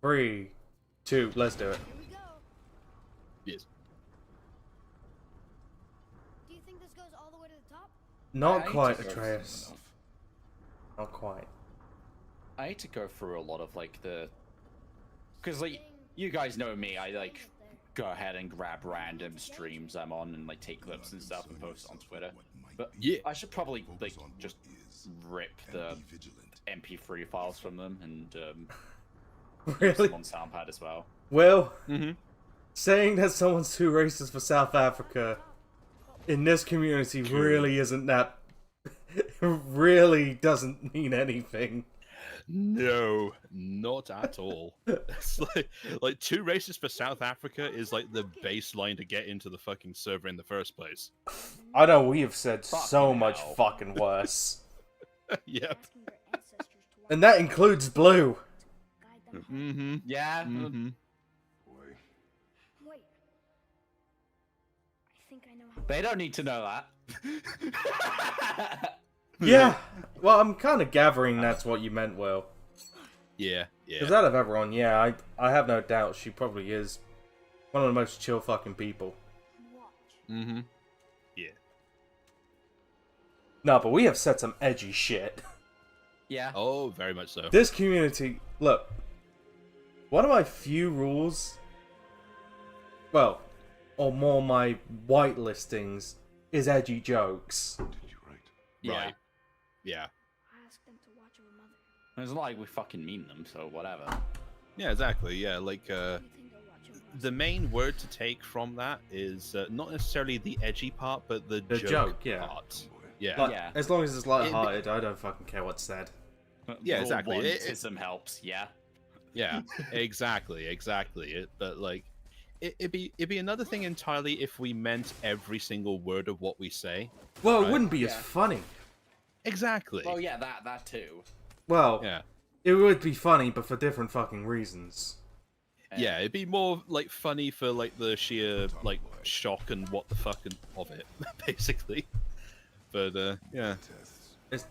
3, 2, let's do it. Here we go. Yes. Do you think this goes all the way to the top? Not I hate quite, to go Atreus. through- Not quite. I hate to go through a lot of like the, because like you guys know me, I like go ahead and grab random streams I'm on and like take clips and stuff and post on Twitter. But Yeah. I should probably like just rip the MP3 files from them and use Really? them on SoundPad as well. Well, Mm-hmm. saying that someone's too racist for South Africa in this community really isn't that. Really doesn't mean anything. No, not at all. It's like too racist for South Africa is like the baseline to get into the fucking server in the first place. I know we have said so Fucking much hell. fucking worse. Yep. Asking their ancestors to walk And that includes Blue. guide them home. Mm-hmm. Yeah. Mm-hmm. Boy, Wait. I think I know how. They don't need to know that. Yeah. Well, I'm kind of gathering that's what you meant, Will. Yeah, Because yeah. out of everyone, yeah, I have no doubt she probably is one of the most chill fucking people. Watch. Mm-hmm. Yeah. No, but we have said some edgy shit. Yeah. Oh, very much so. This community, look, one of my few rules, well, or more my white listings, is edgy jokes. did you write? Yeah. Right. Yeah. I asked them to watch over Mother. It's not like we fucking mean them, so whatever. Yeah, exactly. Yeah, like Do you think they'll watch over us? the main word to take from that is not necessarily the edgy part, but the joke, yeah. part. Yeah. Like, Yeah. as long as it's light-hearted, I don't fucking care what's said. Yeah, Raw exactly. One-tism helps, yeah. Yeah, exactly. But like, it'd be another thing entirely if we meant every single word of what we say. Well, it Right. wouldn't be as Yeah. funny. Exactly. Oh yeah, that too. Well, Yeah. it would be funny, but for different fucking reasons. Yeah, it'd be more like funny for like the sheer like shock and what the fuck of it, basically. But yeah, It's,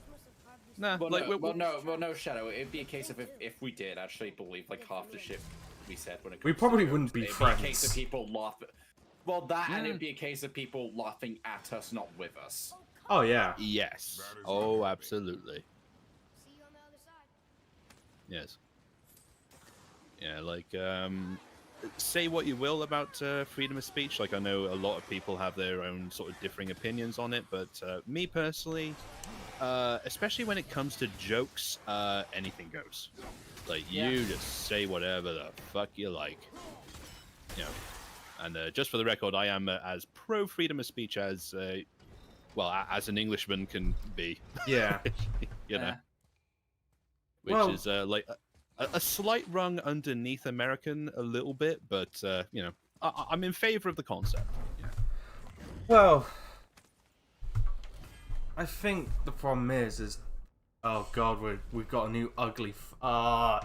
nah. Well, like no, Shadow. It'd be a case of if we did actually believe like half the shit we said when it comes We probably to wouldn't be it'd Be a case friends. of people laughing. Well, that and it'd be a case of people laughing at us, not with us. oh yeah. yes. Oh, absolutely. See you on the other side. Yes. Yeah, like say what you will about freedom of speech. Like I know a lot of people have their own sort of differing opinions on it, but me personally, especially when it comes to jokes, anything goes. Like Yeah. you just say whatever the fuck you like. You know. And just for the record, I am as pro freedom of speech as as an Englishman can be. Yeah. You know. Yeah. Which Well- is like a slight rung underneath American a little bit, but you know, I'm in favor of the concept. Well, I think the problem is oh god, we've got a new ugly.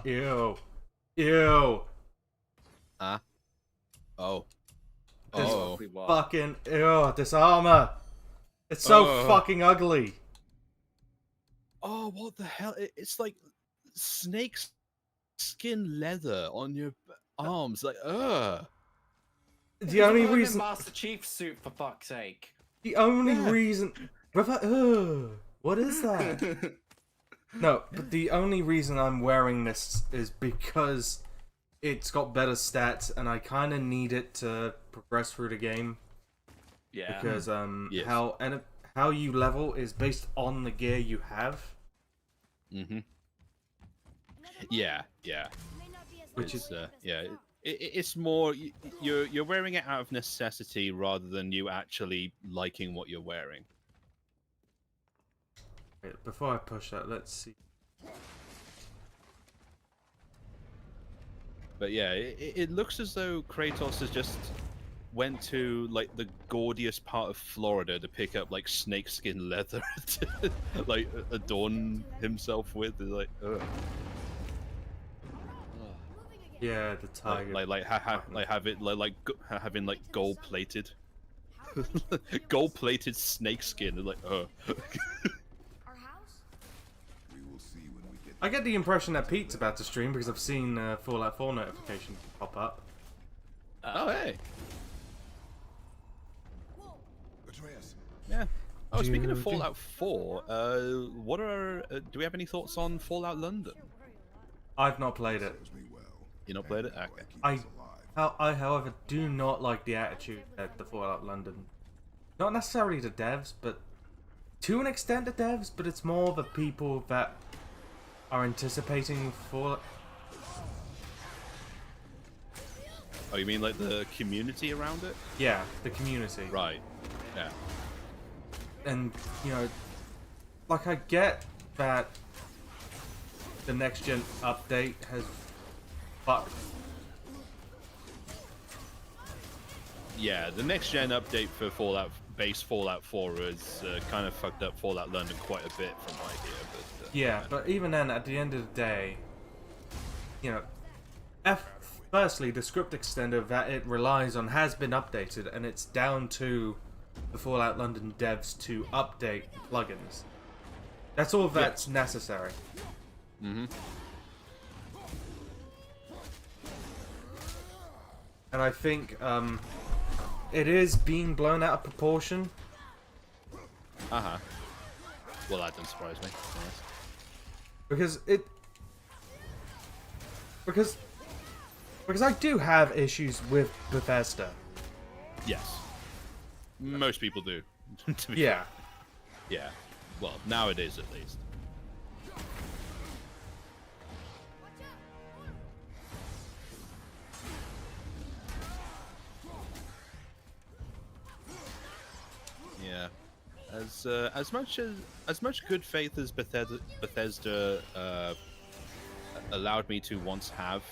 Ew. Oh, This oh, We were. fucking this armor. It's so Oh. fucking ugly. oh! What the hell? It's like snake skin leather on your arms. Like, The only We're in reason, Master Chief suit for fuck's sake. the only Yeah. reason, brother, What is that? No, but the only reason I'm wearing this is because it's got better stats, and I kind of need it to progress through the game. Yeah. Because Yes. how you level is based on the gear you have, Mm-hmm. Yeah, yeah. which is Yeah. It's more you're wearing it out of necessity rather than you actually liking what you're wearing. Wait, before I push that, let's see. But yeah, it looks as though Kratos has just went to like the gaudiest part of Florida to pick up like snakeskin leather to like adorn himself with. It's like, ugh. Yeah, the tiger. Having like gold plated, gold plated snakeskin. Like, Our house? We will see when we get I get the impression that Pete's about to stream because I've seen Fallout 4 notifications pop up. oh hey, Atreus. yeah. Oh, speaking of Do- Fallout 4, what are do we have any thoughts on Fallout London? I've not played it. Serves me well. You not played it? And Okay. keep I, us alive. I, however, do not like the attitude at the Fallout London. Not necessarily the devs, but to an extent the devs, but it's more the people that are anticipating Fallout. Oh, you mean like the community around it? Yeah, the community. Right. Yeah. And, you know, like I get that the next gen update has fucked. Yeah, the next gen update for Fallout 4 has kind of fucked up Fallout London quite a bit from my idea. But Yeah, but even then, at the end of the day, you know, firstly, the script extender that it relies on has been updated, and it's down to the Fallout London devs to update the plugins. That's all that's necessary. Mm-hmm. And I think it is being blown out of proportion. Uh-huh. Well, that doesn't surprise me. Yes. Because I do have issues with Bethesda. Yes. Most people do. To be Yeah. fair. Yeah. Well, nowadays at least. Yeah. As much good faith as Bethesda allowed me to once have,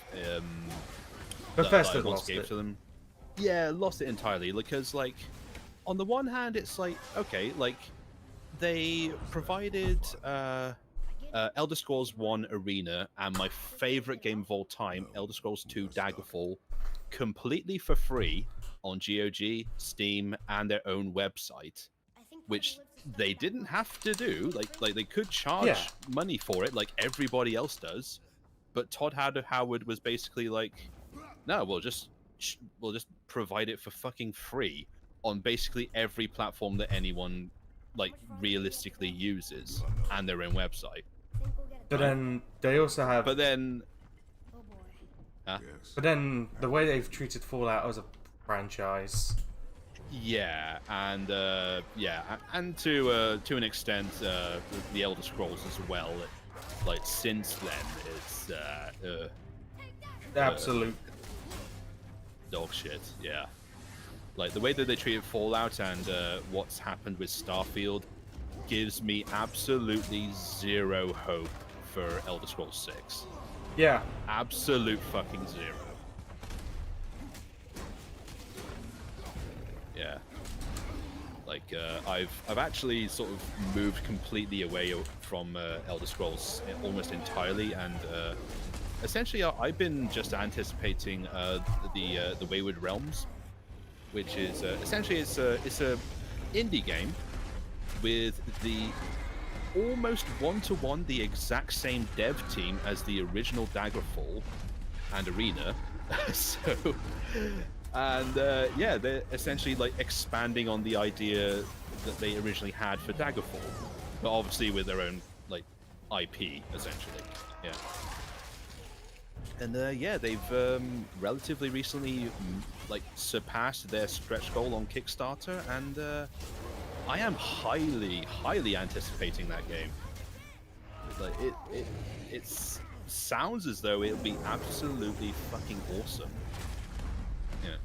Bethesda that I once lost gave it. to them. Yeah, lost it entirely because, like, on the one hand, it's like, okay, like, they provided Elder Scrolls 1 Arena and my favorite game of all time, Elder Scrolls 2 Daggerfall, completely for free on GOG, Steam, and their own website, which they didn't have to do. Like they could charge money for it, like everybody else does. But Todd Howard was basically like, "No, we'll just provide it for fucking free on basically every platform that anyone like realistically uses and their own website." But then they also have. But then, Oh boy. Yes. But then the way they've treated Fallout as a franchise. yeah, and and to an extent, the Elder Scrolls as well. Like since then, it's Absolute. dog shit. Yeah, like the way that they treated Fallout and what's happened with Starfield gives me absolutely zero hope for Elder Scrolls 6. Yeah. Absolute fucking zero. Yeah. Like I've actually sort of moved completely away from Elder Scrolls almost entirely, and essentially I've been just anticipating the Wayward Realms, which is essentially it's a indie game with the almost one-to-one the exact same dev team as the original Daggerfall and Arena. So, and yeah, they're essentially like expanding on the idea that they originally had for Daggerfall, but obviously with their own like IP essentially. Yeah. And yeah, they've relatively recently like surpassed their stretch goal on Kickstarter, and I am highly anticipating that game. Like it sounds as though it'll be absolutely fucking awesome. Yeah,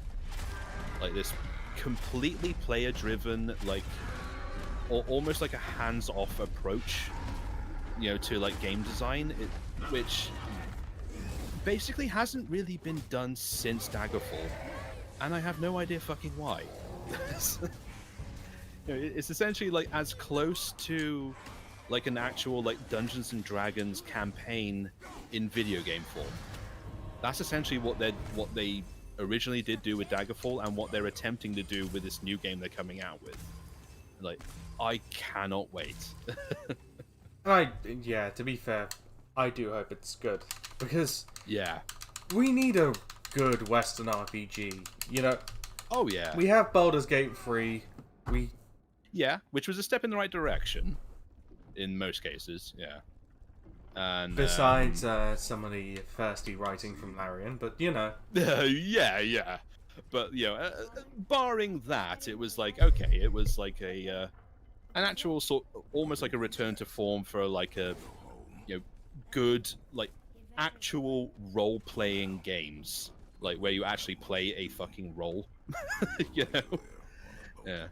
like this completely player-driven, like almost like a hands-off approach, you know, to like game design, which basically hasn't really been done since Daggerfall, and I have no idea fucking why. You know, it's essentially like as close to like an actual like Dungeons and Dragons campaign in video game form. That's essentially what they originally did do with Daggerfall, and what they're attempting to do with this new game they're coming out with. Like, I cannot wait. Yeah, to be fair, I do hope it's good, because Yeah. we need a good Western RPG. You know, Oh yeah. we have Baldur's Gate 3. Yeah, which was a step in the right direction in most cases. Yeah. And Besides some of the thirsty writing from Larian, but you know. yeah. But you know, barring that, it was like okay, it was like a an actual sort, almost like a return to form for like a, you know, good like actual role-playing games, like where you actually play a fucking role. You know. Yeah.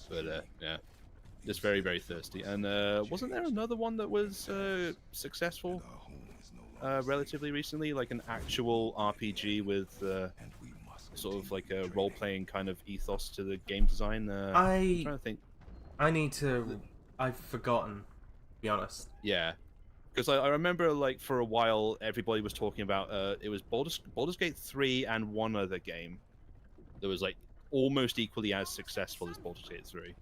But yeah. Just very, very thirsty. And wasn't there another one that was successful relatively recently? Like an actual RPG with sort of like a role-playing kind of ethos to the game design? I'm trying to think. I've forgotten, to be honest. Yeah. Because I remember, like, for a while, everybody was talking about, it was Baldur's Gate 3 and one other game that was, like, almost equally as successful as Baldur's Gate 3.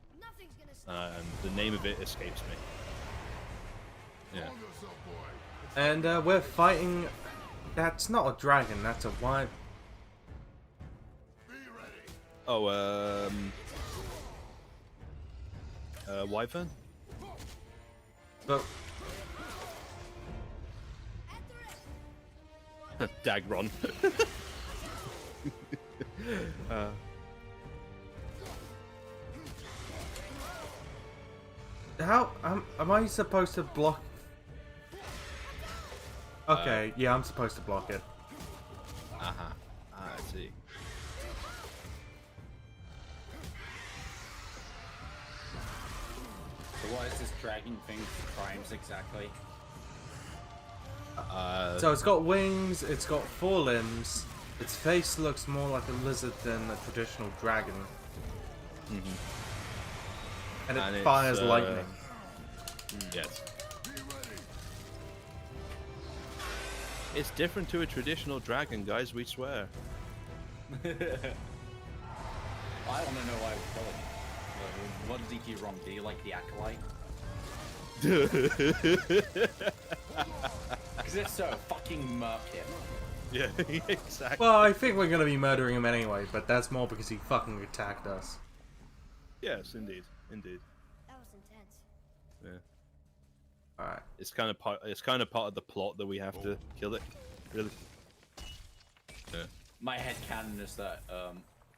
And the name of it escapes me. Yeah. And we're fighting... That's not a dragon, that's a wyvern. Oh, Wyvern? But... Dagron. How... am I supposed to block... Okay, yeah, I'm supposed to block it. Uh-huh. I see. So what is this dragon thing crimes exactly? So it's got wings, it's got 4 limbs, its face looks more like a lizard than a traditional dragon. And it fires lightning. Yes. It's different to a traditional dragon, guys, we swear. I want to know why I kill him. What did he do wrong? Did he like the Acolyte? Because if so, fucking murk him. Yeah, exactly. Well, I think we're gonna be murdering him anyway, but that's more because he fucking attacked us. Yes, indeed. Indeed. That was intense. Yeah. Alright. It's kind of part of the plot that we have to kill it. Really. Yeah. My headcanon is that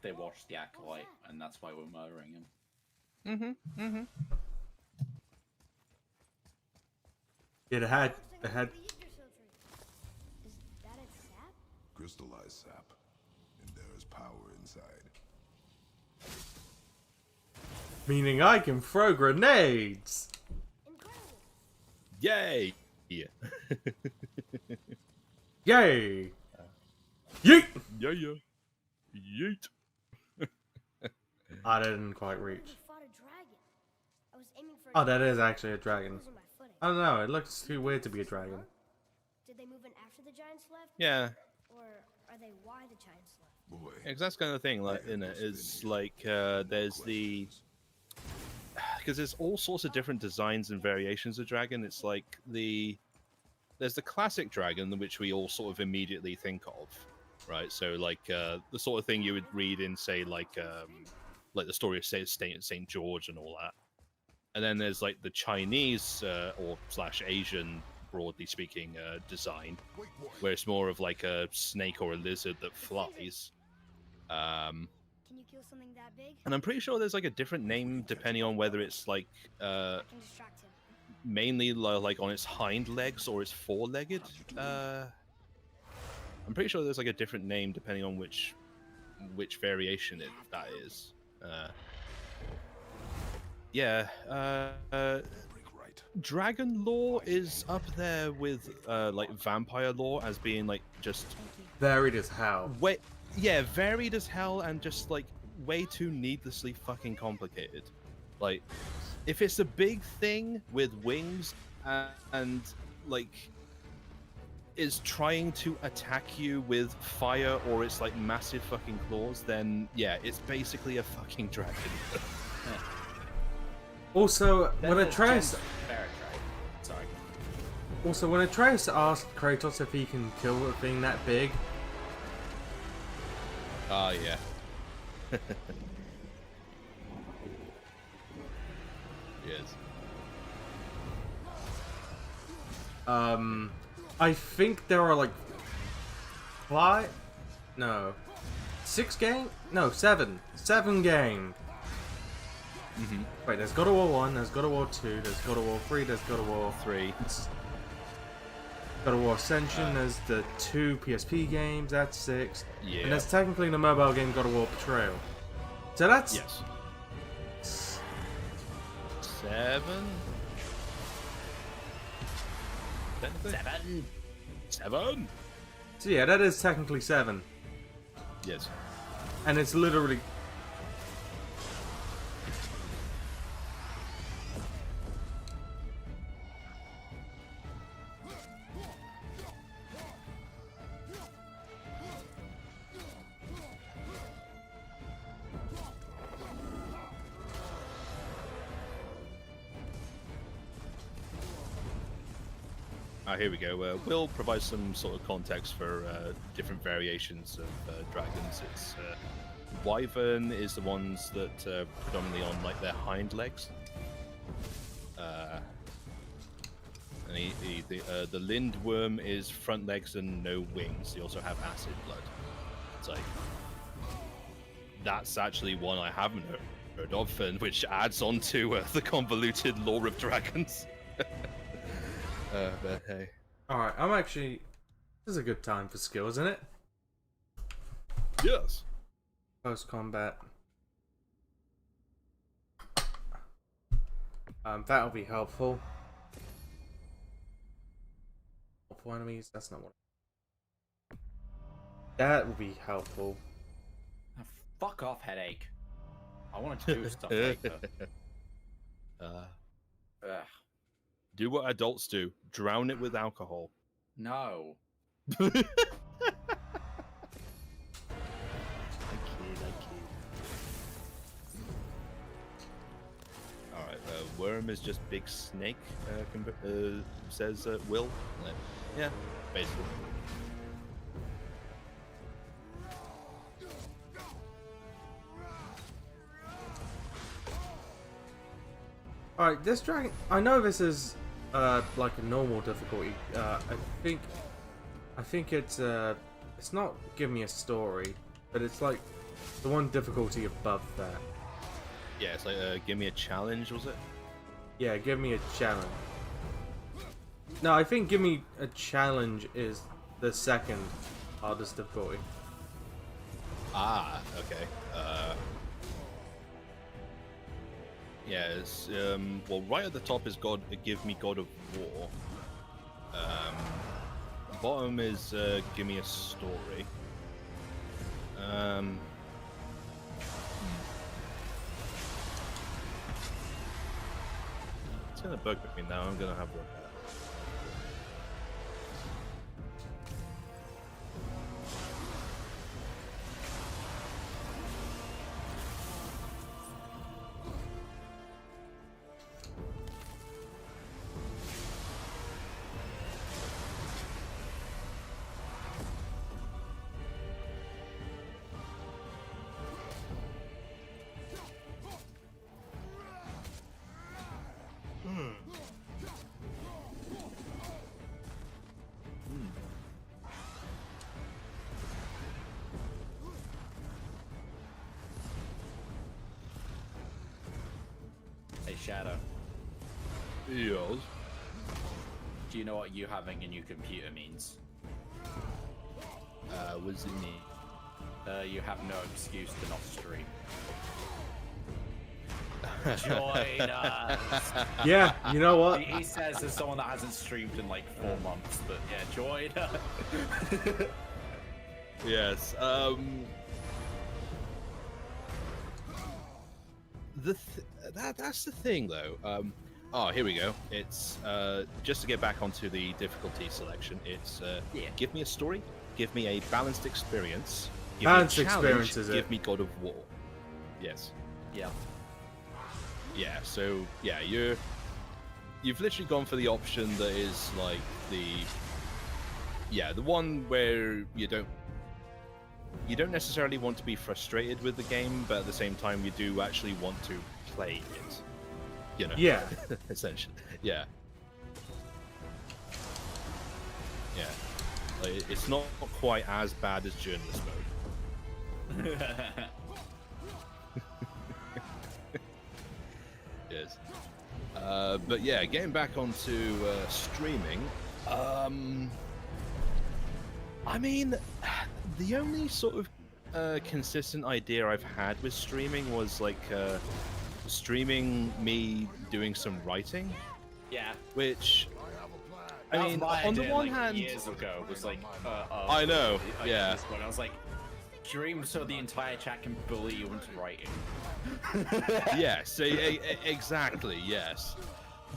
they watched the Acolyte, and that's why we're murdering him. It had... Is that its sap? Crystallized sap. And there is power inside. Meaning I can throw grenades! Incredible. Yay! Yeah. Yay! Yeet! Yeah. Yeet. I didn't quite reach. We fought a dragon. I was aiming for Oh, that is actually a dragon. losing my footing. I don't know, it looks too weird to be a dragon. Did they move in after the giants left? Yeah. Or are they why the giants left? Boy. Because that's kind of thing, like, in it, is like, there's the... Because there's all sorts of different designs and variations of dragon. It's like there's the classic dragon, which we all sort of immediately think of, right? So like the sort of thing you would read in, say, like the story of Saint George and all that. and then there's like the Chinese or slash Asian, broadly speaking, design, where it's more of like a snake or a lizard that flies. Can you kill something that big? And I'm pretty sure there's like a different name depending on whether it's like I can distract him. mainly like on its hind legs or its four-legged. I'm pretty sure there's like a different name depending on which variation that is. Yeah. Dragon lore is up there with like vampire lore as being like just Varied as hell. varied as hell and just like way too needlessly fucking complicated. Like, if it's a big thing with wings and like is trying to attack you with fire or it's like massive fucking claws, then yeah, it's basically a fucking dragon. Also, when That's Atreus, Barrett, right? Sorry. when Atreus asked Kratos if he can kill a thing that big, Ah, yeah. Yes. I think there are like 7 games. Mm-hmm. Wait, there's God of War 1, there's God of War 2, there's God of War 3, there's God of War 3. God of War Ascension, there's the 2 PSP games, that's 6. Yeah. And there's technically the mobile game God of War Betrayal. So that's... Yes. 7? Technically? 7? So yeah, that is technically 7. Yes. And it's literally... Here we go. We'll provide some sort of context for different variations of dragons. It's Wyvern is the ones that predominantly on like their hind legs. And the Lindworm is front legs and no wings. They also have acid blood. It's like that's actually one I haven't heard of, and which adds on to the convoluted lore of dragons. But hey. Alright, I'm actually... This is a good time for skill, isn't it? Yes. Post-combat. That'll be helpful. Multiple enemies, that's not what... That will be helpful. Oh, fuck off, headache. I wanted to do stuff later. Ugh. Do what adults do. Drown it with alcohol. No. I kid. Alright, worm is just big snake, says Will. Yeah, basically. Alright, this dragon... I know this is... like a normal difficulty. I think it's not give me a story, but it's like the one difficulty above that. Yeah, it's like give me a challenge, was it? Yeah, give me a challenge. No, I think give me a challenge is the second hardest difficulty. Ah, okay. Yes. Well, right at the top is give me God of War. Bottom is give me a story. It's gonna bug me now. I'm gonna have a look at it. Shadow, Yes. do you know what you having a new computer means? What does it mean? You have no excuse to not stream. Join us. Yeah, you know what? He says as someone that hasn't streamed in like 4 months, but yeah, join us. Yes. That's the thing though. Oh, here we go. It's just to get back onto the difficulty selection. It's give me a story, give me a balanced experience, give Balanced me a challenge, experience, is it? give me God of War. Yes. Yeah. Yeah. So yeah, you've literally gone for the option that is like the one where you don't necessarily want to be frustrated with the game, but at the same time you do actually want to play it. You know? Yeah. Essentially. Yeah. Yeah. Like, it's not quite as bad as journalist mode. Yes. But yeah, getting back onto streaming. I mean, the only sort of consistent idea I've had with streaming was like streaming me doing some writing. Yeah. Which, That I was mean, my on the idea, one like, hand, years ago was like, I know, yeah. I was like, stream so the entire chat can bully you into writing. Yes, exactly, yes.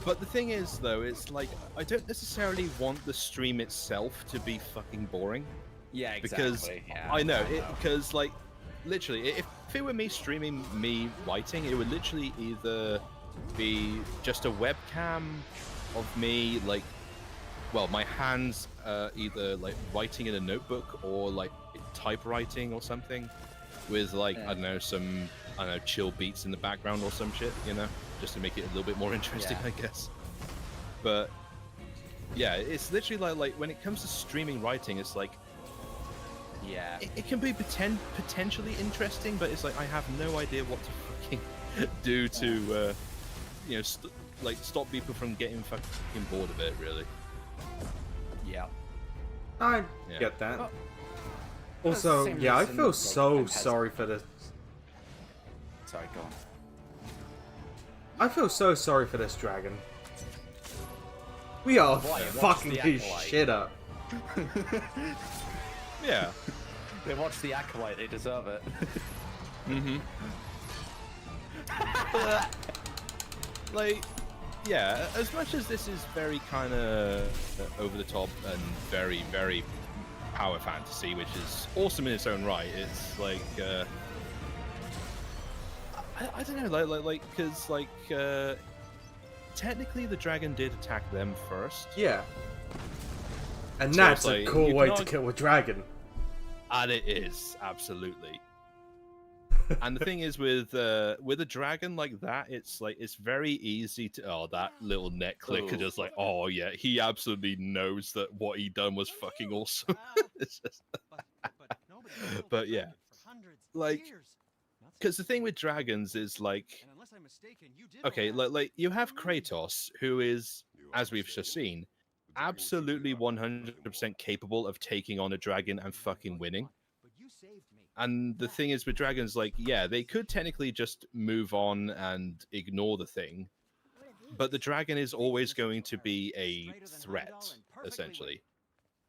But the thing is, though, it's like I don't necessarily want the stream itself to be fucking boring. Yeah, Because exactly. Yeah, I know it. Because like, literally, if it were me streaming me writing, it would literally either be just a webcam of me like, well, my hands either like writing in a notebook or like typewriting or something, with like I don't know, some chill beats in the background or some shit, you know, just to make it a little bit more interesting, I guess. But yeah, it's literally like when it comes to streaming writing, it's like, yeah, it can be potentially interesting, but it's like I have no idea what to fucking do to you know, stop people from getting fucking bored of it, really. Yeah. I Yeah. get that. Well, Also, same yeah, I reason, feel like, so Pep has- sorry for this. Sorry, go on. I feel so sorry for this dragon. We are Why? Watch fucking the his Acolyte. shit up. Yeah. They watch the Acolyte, they deserve it. Mm-hmm. Like, yeah, as much as this is very kind of over the top and very, very power fantasy, which is awesome in its own right, it's like, I don't know, like, because, like, technically the dragon did attack them first. Yeah. And So that's it's a like, cool you way can to argue- kill a dragon. And it is, absolutely. And the thing is, with a dragon like that, it's like it's very easy to that little neck clicker, Ooh. just like, oh yeah, he absolutely knows that what he done was fucking awesome. It's just- But yeah, like, because the thing with dragons is like, okay, like you have Kratos, who is, as we've just seen, absolutely 100% capable of taking on a dragon and fucking winning. And the thing is with dragons, like, yeah, they could technically just move on and ignore the thing, but the dragon is always going to be a threat, essentially.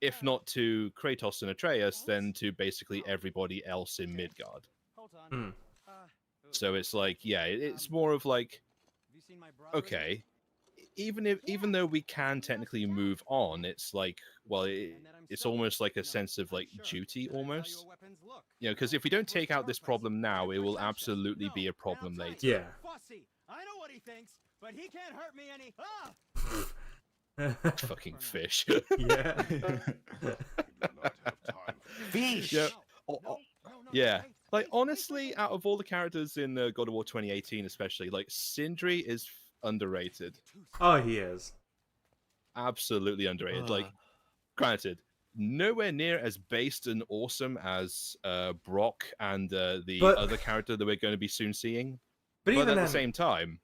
If not to Kratos and Atreus, then to basically everybody else in Midgard. Hmm. So it's like, yeah, it's more of like, okay, even though we can technically move on, it's like, well, it's almost like a sense of like duty, almost. You know, because if we don't take out this problem now, it will absolutely be a problem later. Yeah. I know what he thinks, but he can't hurt me any. Fucking fish. Yeah. Fish! Yeah. Yeah. Like, honestly, out of all the characters in God of War 2018, especially, like, Sindri is underrated. Oh, he is. Absolutely underrated. Like, granted, nowhere near as based and awesome as Brock and the But- other character that we're going to be soon seeing. But But even at then, the same time,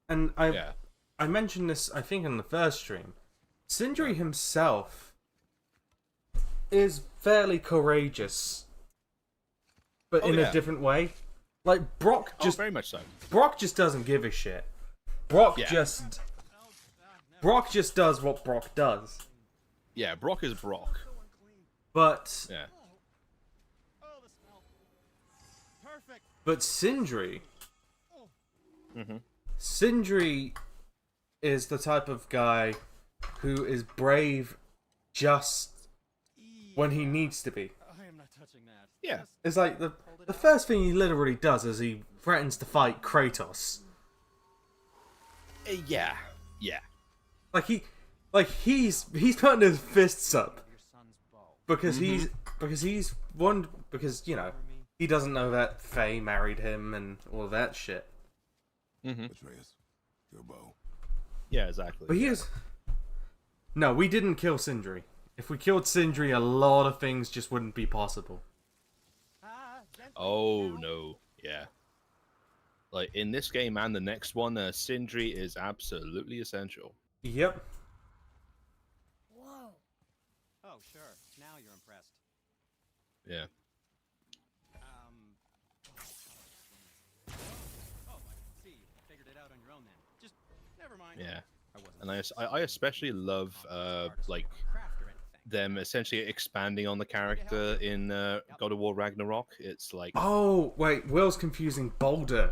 And I mentioned this, I think, in the first stream. Sindri himself is fairly courageous, but in a different way. Like Brock just very much so. Brock just doesn't give a shit. Brock just does what Brock does. Yeah, Brock is Brock. But Yeah. but Sindri, Mm-hmm. Sindri is the type of guy who is brave just when he needs to be. I am not touching that. Yeah. It's like the first thing he literally does is he threatens to fight Kratos. Yeah. Yeah. Like he's putting his fists up Your son's bow. because because you know he doesn't know that Faye married him and all that shit. Mm-hmm. Atreus, your bow. Yeah, exactly. But he is. No, we didn't kill Sindri. If we killed Sindri, a lot of things just wouldn't be possible. Oh no, yeah. Like in this game and the next one, Sindri is absolutely essential. Yep. Whoa. Oh, sure. Now you're impressed. Yeah. Oh, I see. Figured it out on your own then. Just never mind. Yeah. I wasn't. And I especially love like Craft or anything. them essentially expanding on the character in God of War Ragnarok. It's like, Oh wait, Will's confusing Boulder,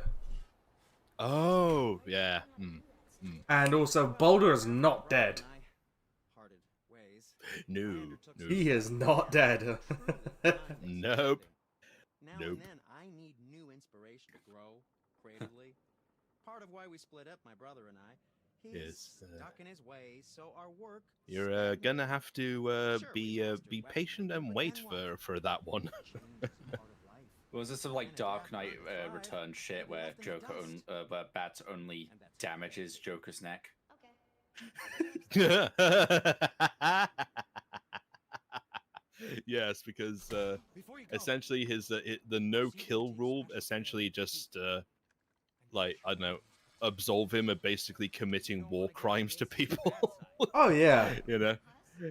oh yeah, and also Boulder is not dead. Parted ways. no, no, He is not dead. nope. Now Nope. and then, I need new inspiration to grow creatively. Part of why we split up, my brother and I. He's Yes, stuck in his ways, so our work. You're gonna have to Sure, we lost be our patient weapons, and but wait then what? for that one. Change is part of life. Was this some like Dark Knight Return shit where where Bats only damages Joker's neck? Okay. Yes, because Before you go, essentially his the no kill rule essentially just like, I don't know, absolve him of basically committing war crimes to people. Oh yeah. You know,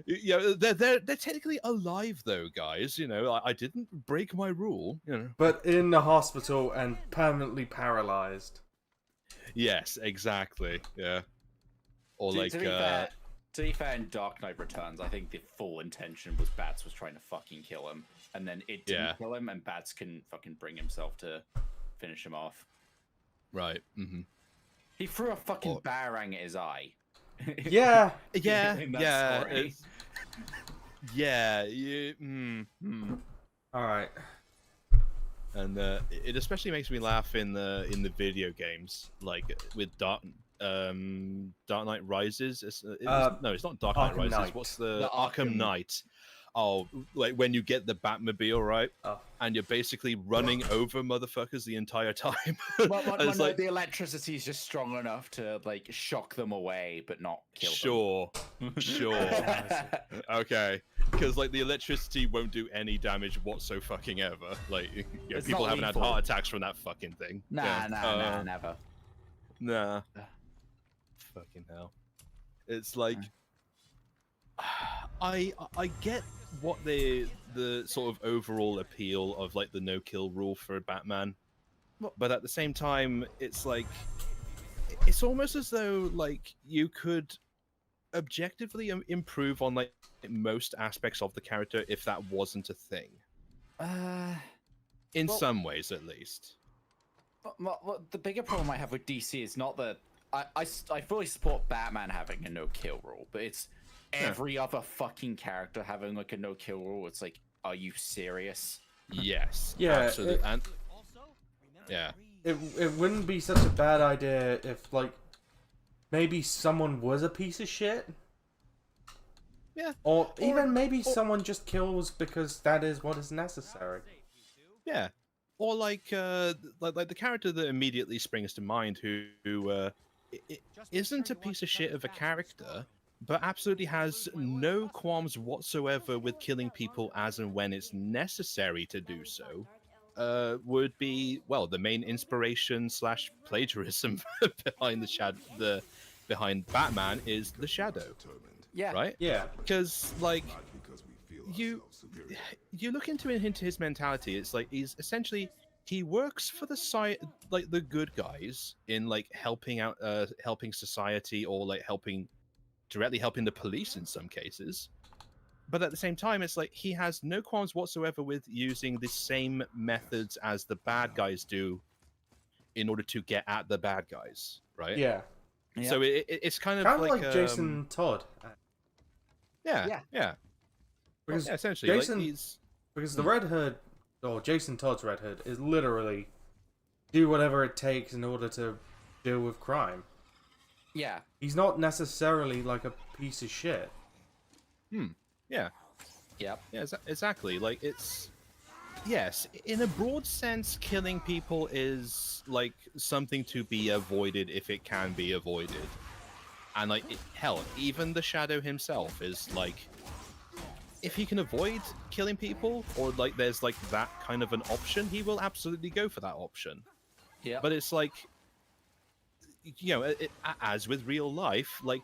yeah, they're technically alive though, guys. You know, I didn't break my rule. You know. But in the hospital and permanently paralyzed. Yes, exactly. Yeah. Or To- like to be fair, in Dark Knight Returns, I think the full intention was Bats was trying to fucking kill him, and then it didn't Yeah. kill him, and Bats couldn't fucking bring himself to finish him off. right. Mm-hmm. He threw a fucking Or- barang at his eye. Yeah. Yeah. In that Yeah. story. It's, yeah. All right. And it especially makes me laugh in the video games, like with Dark Knight Rises. No, it's not Dark Knight Arkham Rises. Knight. What's the The Arkham Arkham- Knight? Oh, like when you get the Batmobile, right? Oh. And you're basically running over motherfuckers the entire time. But And it's like, the electricity is just strong enough to like shock them away, but not kill them. sure, sure, okay, because like the electricity won't do any damage whatsoever. Fucking ever. Like, you know, It's people not haven't had lethal. heart attacks from that fucking thing. Nah, Yeah. never. Nah. Fucking hell. It's like I get what the sort of overall appeal of like the no kill rule for Batman. But at the same time, it's like it's almost as though like you could objectively improve on like most aspects of the character if that wasn't a thing. In well- some ways, at least. Well, the bigger problem I have with DC is not that I fully support Batman having a no kill rule, but it's every other fucking character having like a no kill rule. It's like, are you serious? Yes. Yeah, Absolutely. And yeah. It wouldn't be such a bad idea if like maybe someone was a piece of shit. Yeah. Or even maybe someone just kills because that is what is necessary. Yeah, or like the character that immediately springs to mind, who isn't a piece of shit of a character, but absolutely has no qualms whatsoever with killing people as and when it's necessary to do so. would be, well, the main inspiration slash plagiarism behind behind Batman is the Shadow, Yeah. right? Yeah. Because like Not because we feel you ourselves superior. you look into his mentality, it's like he's essentially he works for the side, like the good guys in like helping out, helping society, or like directly helping the police in some cases. But at the same time, it's like he has no qualms whatsoever with using the same methods as the bad guys do in order to get at the bad guys, right? Yeah. So it's kind of Kind of like, like Jason Todd. yeah, Yeah. yeah, Because yeah, essentially, Jason, like he's because the Red Hood, or Jason Todd's Red Hood, is literally do whatever it takes in order to deal with crime. Yeah. He's not necessarily like a piece of shit. yeah. Yep. Yeah, exactly. Like it's yes, in a broad sense, killing people is like something to be avoided if it can be avoided. And like hell, even the Shadow himself is like, if he can avoid killing people, or like there's like that kind of an option, he will absolutely go for that option. Yeah. But it's like, you know, as with real life, like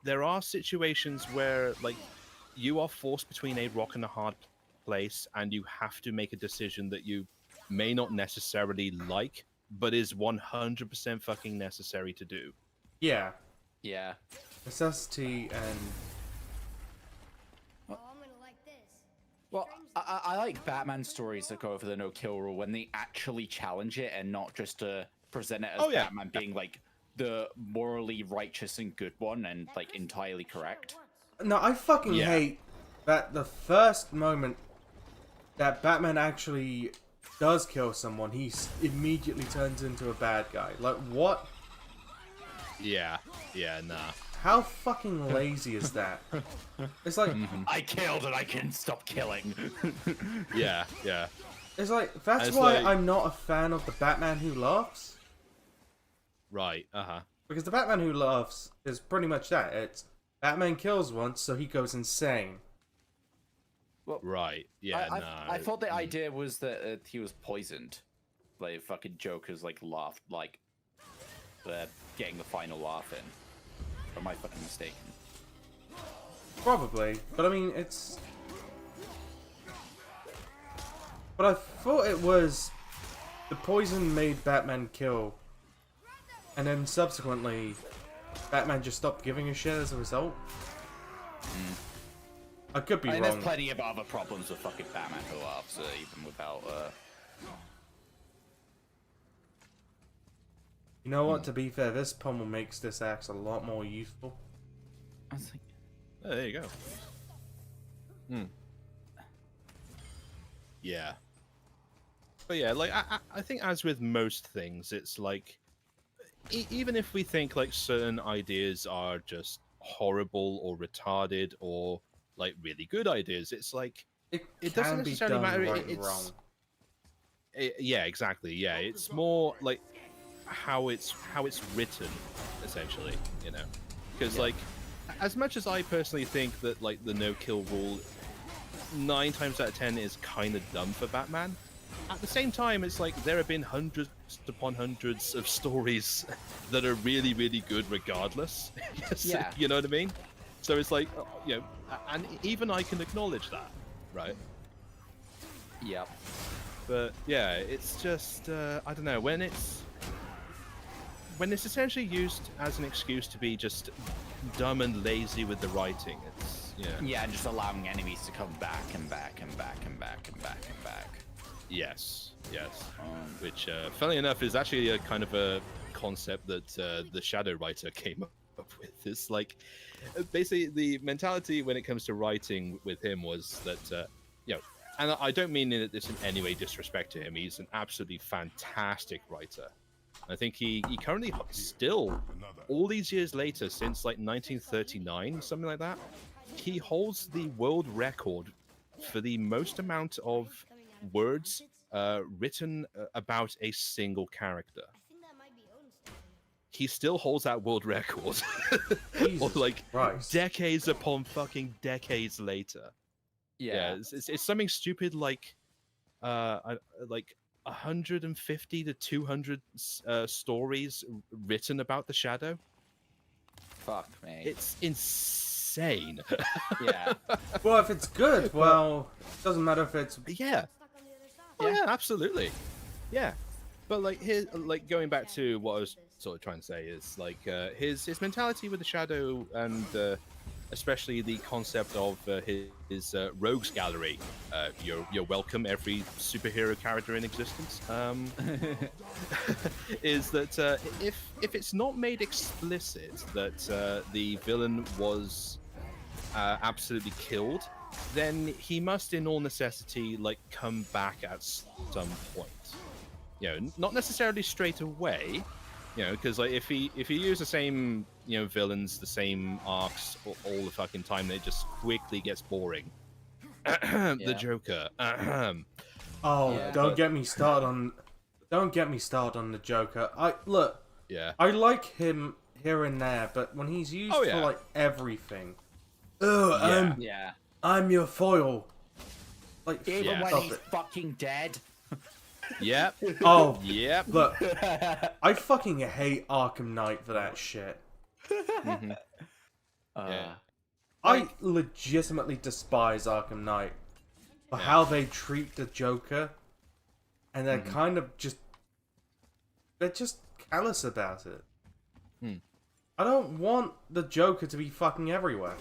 there are situations where like you are forced between a rock and a hard place, and you have to make a decision that you may not necessarily like, but is 100% fucking necessary to do. Yeah. Yeah. Necessity and... Oh, I'm gonna like this. Well, I like Batman stories that go over the no-kill rule when they actually challenge it and not just present it as Batman being like the morally righteous and good one and like entirely correct. No, I fucking hate that the first moment that Batman actually does kill someone, he immediately turns into a bad guy. Like, what? Yeah, nah. How fucking lazy is that? It's like... I killed and I can stop killing. Yeah. It's like, that's it's why like- I'm not a fan of the Batman Who Laughs. Right, Because the Batman Who Laughs is pretty much that. It's Batman kills once, so he goes insane. Right, yeah, I thought the idea was that he was poisoned. Like, fucking Joker's, like, laughed, like, getting the final laugh in. Or am I fucking mistaken? Probably. But I mean, it's... But I thought it was... The poison made Batman kill. And then subsequently, Batman just stopped giving a shit as a result. I could be I mean, wrong. there's plenty of other problems with fucking Batman Who Laughs, even without, You know what? To be fair, this pommel makes this axe a lot more useful. I was like, Oh, there you go. Yeah. But yeah, like, I think as with most things, it's like, even if we think like certain ideas are just horrible or retarded or like really good ideas, it's like, It doesn't can be necessarily done matter. right and It's wrong. yeah, exactly. Yeah, it's more like how it's written, essentially. You know, because like, as much as I personally think that like the no-kill rule 9 times out of 10 is kind of dumb for Batman, at the same time, it's like there have been hundreds upon hundreds of stories that are really, really good regardless. Yeah. You know what I mean? So it's like, you know, and even I can acknowledge that, right? yep. But yeah, it's just, I don't know, when it's essentially used as an excuse to be just dumb and lazy with the writing, it's, Yeah, and just allowing enemies to come back and back and back and back and back and back. Yes. Which, funnily enough, is actually a kind of a concept that the Shadow writer came up with. It's like, basically, the mentality when it comes to writing with him was that, you know, and I don't mean this in any way disrespect to him. He's an absolutely fantastic writer. I think he currently still, all these years later, since like 1939, something like that, he holds the world record for the most amount of words written about a single character. I think that might be Odin's story. He still holds that world record. Or Jesus like Christ. decades upon fucking decades later. Yeah, it's something stupid like 150 to 200 stories written about the Shadow. Fuck me. It's insane. Yeah. Well, if it's good, well, doesn't matter if it's. Yeah. Stuck on the other side. Oh, yeah, absolutely. Yeah. But like here, like going back to what I was sort of trying to say is like his mentality with the Shadow, and especially the concept of his rogues gallery. You're welcome, every superhero character in existence. Is that if it's not made explicit that the villain was absolutely killed, then he must, in all necessity, like come back at some point. You know, not necessarily straight away. You know, because like if he uses the same villains, the same arcs all the fucking time, then it just quickly gets boring. The Joker. Oh, Yeah. don't get me started on. Don't get me started on the Joker. Yeah. I like him here and there, but when he's used for like everything, I'm your foil. Like, Even when stop he's it. fucking dead. Yep. Oh, Yep. look, I fucking hate Arkham Knight for that shit. Yeah. I legitimately despise Arkham Knight for how they treat the Joker, and they're kind of they're just callous about it. I don't want the Joker to be fucking everywhere.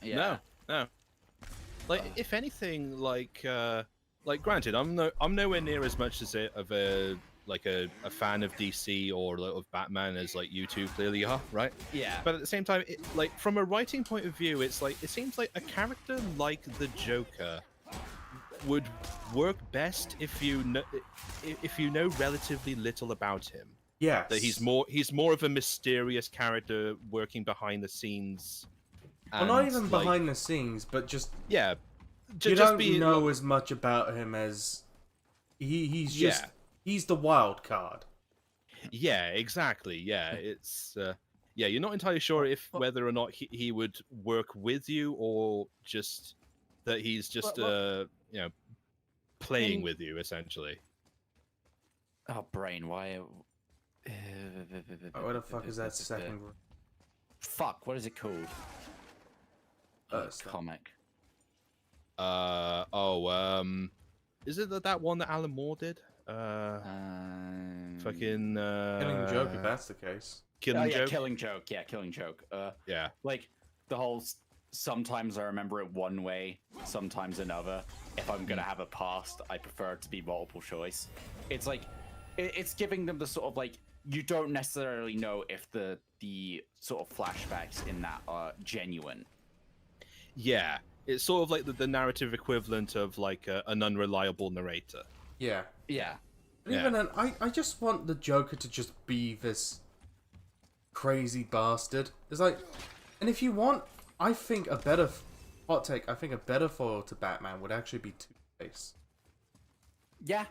Yeah. No. Like, if anything, like granted, I'm nowhere near as much as a fan of DC or of Batman as like you two clearly are, right? Yeah. But at the same time, like from a writing point of view, it's like it seems like a character like the Joker would work best if you know relatively little about him. Yes. That he's more of a mysterious character working behind the scenes. Well, not and, even like, behind the scenes, but just Yeah. you just don't be know as much about him as he's just Yeah. he's the wild card. Yeah, exactly. Yeah, it's yeah, you're not entirely sure if whether or not he would work with you or just that he's just playing with you essentially. Oh, brain, why? What the fuck is that second? Fuck, what is it called? Comic. Is it that one that Alan Moore did? Fucking Killing Joke, if that's the case. Killing Joke. Killing Joke. Yeah, Killing Joke. Yeah. Like the whole. Sometimes I remember it one way, sometimes another. If I'm gonna have a past, I prefer it to be multiple choice. It's like, it's giving them the sort of like, you don't necessarily know if the sort of flashbacks in that are genuine. Yeah, it's sort of like the narrative equivalent of like an unreliable narrator. Yeah. Yeah. But even then, I just want the Joker to just be this crazy bastard. It's like, and if you want, I think a better hot take. I think a better foil to Batman would actually be Two-Face. Yeah.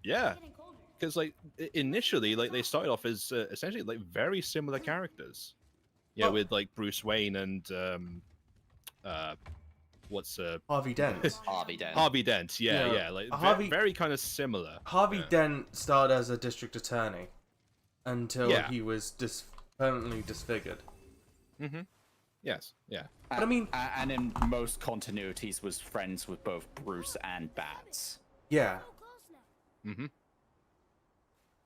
Yeah. Because like initially, like they started off as essentially like very similar characters. Yeah, with like Bruce Wayne and what's Harvey Dent. Harvey Dent. Yeah, like very kind of similar. Harvey Dent started as a district attorney until he was permanently disfigured. Yes, yeah. But I mean, and in most continuities was friends with both Bruce and Bats. Yeah. So close now.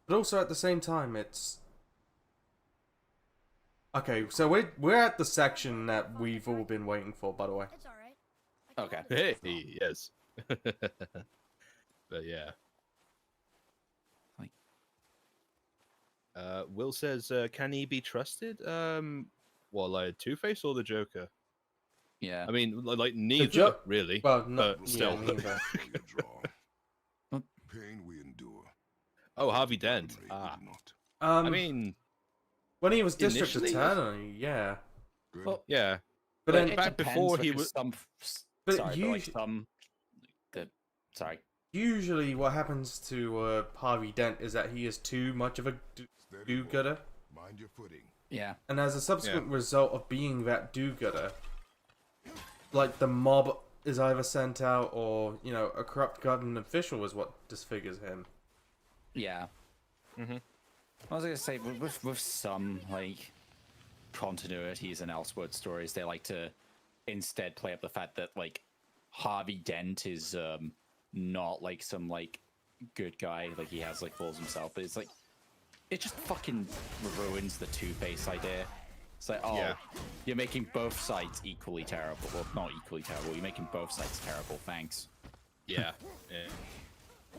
But also at the same time, it's okay. So we're at the section that we've all been waiting for, by the way. It's all right. I can Okay. handle Hey, yes. But yeah. Like, Will says, can he be trusted? Like Two-Face or the Joker? Yeah. I mean, like neither, really. Well, no, but still. yeah, neither. Pain we endure. Oh, Harvey Dent. Memory Ah. we not. I mean, when he was district initially, attorney, yeah. Good. Well, yeah. But Like, then it back depends, before he because was- But usually what happens to Harvey Dent is that he is too much of a Steady, do-gooder. Mind your footing. yeah. And as a subsequent result of being that do-gooder, like the mob is either sent out or, you know, a corrupt government official is what disfigures him. Yeah. Mm-hmm. I was gonna say with some like continuities and Elseworld stories, they like to instead play up the fact that like Harvey Dent is not like some like good guy, like he has like flaws himself, but it's like it just fucking ruins the Two-Face idea. It's like, oh, Yeah. you're making both sides equally terrible. Well, not equally terrible. You're making both sides terrible. Thanks. Yeah.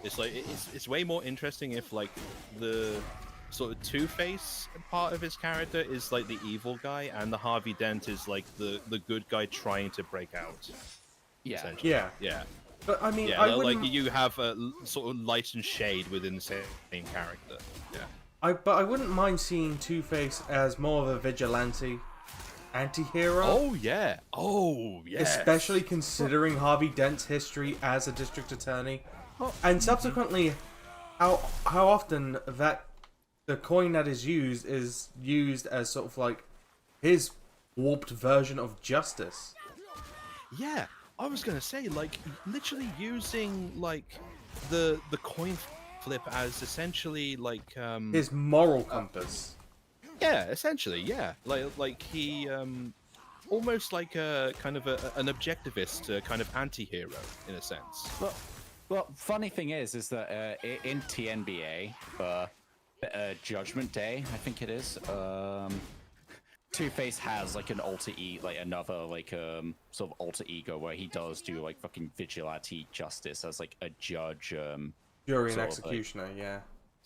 It's like it's way more interesting if like the sort of Two-Face part of his character is like the evil guy, and the Harvey Dent is like the good guy trying to break out. Yeah. Essentially. Yeah. Yeah. But I mean, Yeah. I like wouldn't... you have a sort of light and shade within the same character. Yeah. But I wouldn't mind seeing Two-Face as more of a vigilante anti-hero. Oh yeah. Oh yeah. Especially considering Harvey Dent's history as a district attorney. And subsequently, how often that the coin that is used as sort of like his warped version of justice. Yeah, I was gonna say, like, literally using like the coin flip as essentially like His moral compass. yeah, essentially, yeah, like he almost like a kind of an objectivist, kind of anti-hero in a sense. Well, funny thing is that in TNBA, Judgment Day, I think it is. Two-Face has like an another like sort of alter ego where he does do like fucking vigilante justice as like a judge. Jury and sort of, like- executioner, yeah.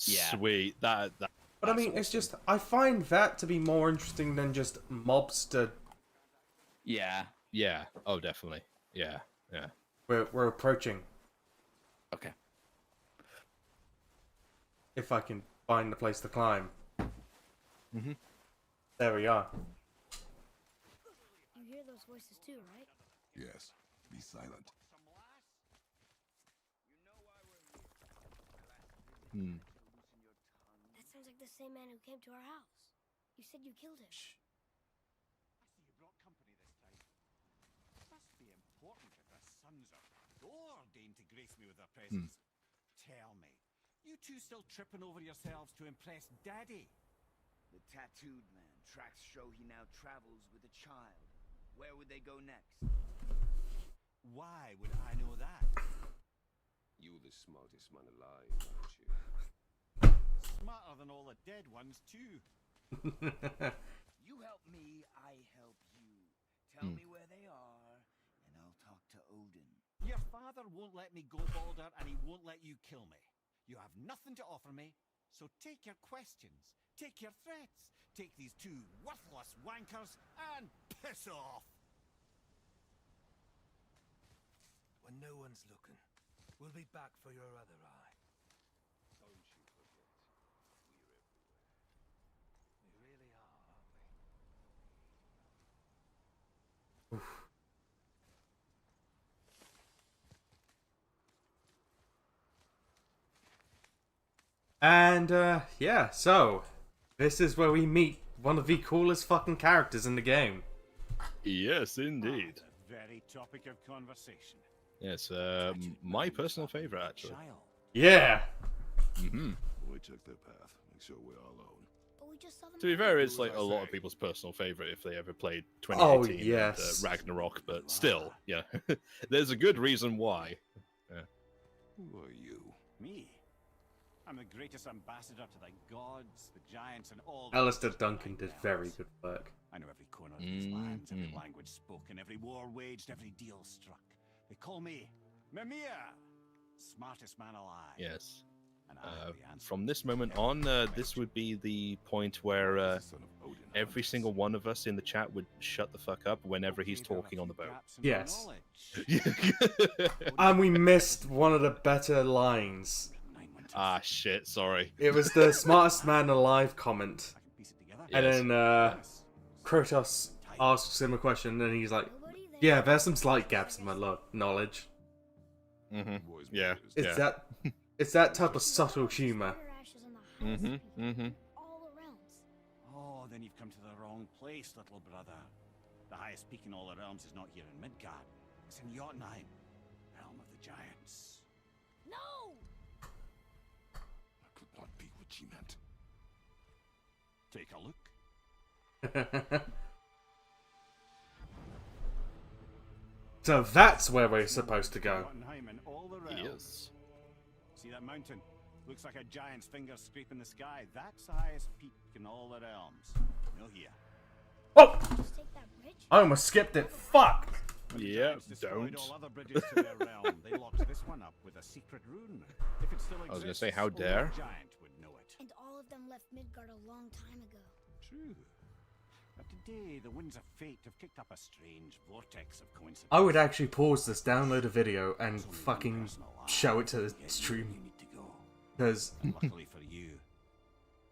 Yeah. Sweet. That But I mean, that's it's just, I find that to be more interesting than just mobster. Yeah. yeah. Oh, definitely. Yeah. Yeah. We're approaching. Okay. If I can find the place to climb. Mm-hmm. There we are. You hear those voices too, right? Yes. Be silent. Hmm. That sounds like the same man who came to our house. You said you killed him. I see you brought company this time. Must be important if the sons of Thor deign to grace me with their presence. Tell me, you two still tripping over yourselves to impress Daddy? The tattooed man. Tracks show he now travels with a child. Where would they go next? Why would I know that? You the smartest man alive, aren't you? Smarter than all the dead ones, too. You help me, I help you. Tell me where they are, and I'll talk to Odin. Your father won't let me go, Balder, and he won't let you kill me. You have nothing to offer me, so take your questions, take your threats, take these two worthless wankers, and piss off! When no one's looking, we'll be back for your other eye. Don't you forget, we're everywhere. We really are, aren't we? And, yeah, so, this is where we meet one of the coolest fucking characters in the game. Yes, indeed. The very topic of conversation. Yes, my personal favorite actually. Yeah! Mm-hmm. We took their path. Make sure we're all alone. But we just saw them. To be fair, it's like a lot of people's personal favorite if they ever played 2018 and, yes. Ragnarok, but still, yeah, there's a good reason why. Who are you? Me? I'm the greatest ambassador to the gods, the giants, and all... Alistair Duncan did very good work. I know every corner of these lands, every language spoken, every war waged, every deal struck. They call me Mimir, smartest man alive. Yes. And I have the answer. From this moment on, this would be the point where Son of Odin. every single one of us in the chat would shut the fuck up whenever he's Okay, there are a talking on the few boat. gaps in my Yes. knowledge. And we missed one of the better lines. Ah, shit, sorry. It was the smartest man alive comment. I can piece it together. And Yes. then, Yes. Kratos asks him a question, and he's like, Nobody there. yeah, there's some slight gaps in my knowledge. Mm-hmm. Boys, Yeah. boys. It's Yeah. it's that type of subtle humor. Spider ashes on the highest Mhm, people, mhm. all the realms. Oh, then you've come to the wrong place, little brother. The highest peak in all the realms is not here in Midgard. It's It's in Jotunheim, realm of the giants. No! That could not be what she meant. Take a look. So that's where we're supposed to go. Jotunheim and all the realms. Yes. See that mountain? Looks like a giant's finger scraping the sky. That's the highest peak in all the realms. No here. Oh! Just take that bridge? I almost skipped it. Fuck! When the Yeah, giants destroyed don't. all other bridges to their realm, they locked this one up with a secret rune. If it still exists, I was gonna say, how only a dare? giant would know it. And all of them left Midgard a long time ago. True. But today, the winds of fate have kicked up a strange vortex of coincidence. I would actually pause this, download a video, and There's only one fucking person alive show it to to the get you stream. where you need to go. Because, And luckily for you,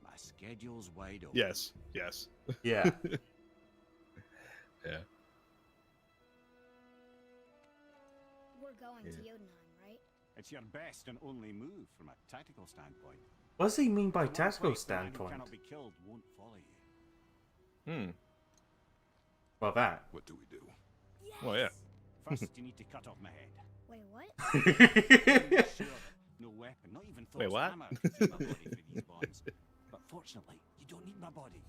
my schedule's wide open. Yes. Yes. yeah. Yeah. We're going to Jotunheim, right? It's your best and only move from a tactical standpoint. What does he mean by The one tactical place the man who standpoint? cannot be killed won't follow you. Well, that. What do we do? Yes! Well, yeah. First, you need to cut off my head. Wait, what? Make sure that no weapon, not even Wait, Thor's what? hammer, can fit my body through these bonds. But fortunately, you don't need my body.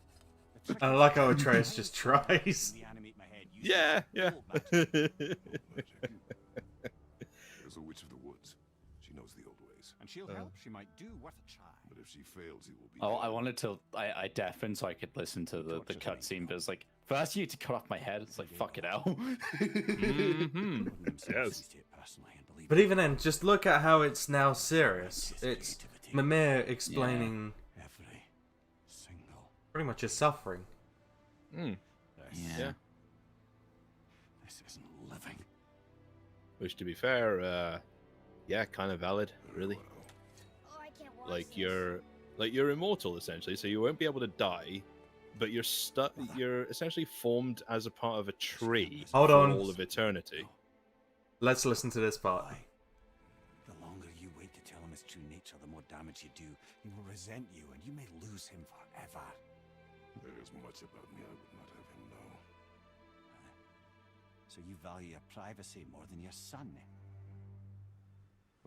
The trick I is like how to Atreus just tries. reanimate my head using Yeah. Yeah. old magic. Magic. There's a witch of the woods. She knows the old ways. And she'll help. She might do worth a try. But if she fails, he will be. Oh, I dead. wanted to. I deafened so I could listen to the Torture cutscene, but it's like, first you need to cut off my head. It's like, fuck it out. Mm-hmm. Gordon himself Yes. sees to it personally and believes But it. even then, just look at how it's now serious. It's Creativity. Mimir explaining Every single. pretty much his suffering. Mm. This, Yeah. this isn't living. Which, to be fair, yeah, kind of valid, really. Well, Oh, I can't watch Like this. you're immortal essentially, so you won't be able to die, but you're stuck. You're essentially formed as a part of a tree Hold for on. all of eternity. Let's listen to this part. Why? The longer you wait to tell him his true nature, the more damage you do. He will resent you, and you may lose him forever. there is much about me I would not have him know. So you value your privacy more than your son.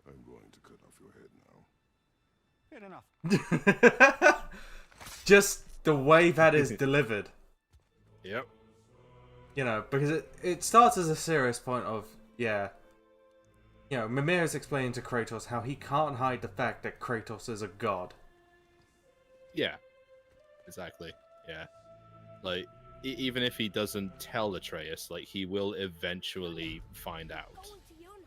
I'm going to cut off your head now. Fair enough. Just the way that is delivered. Yep. You know, because it starts as a serious point of, yeah. You know, Mimir is explaining to Kratos how he can't hide the fact that Kratos is a god. Yeah. Exactly. Yeah. Like even if he doesn't tell Atreus, like he will eventually find out. Going to Jotunheim.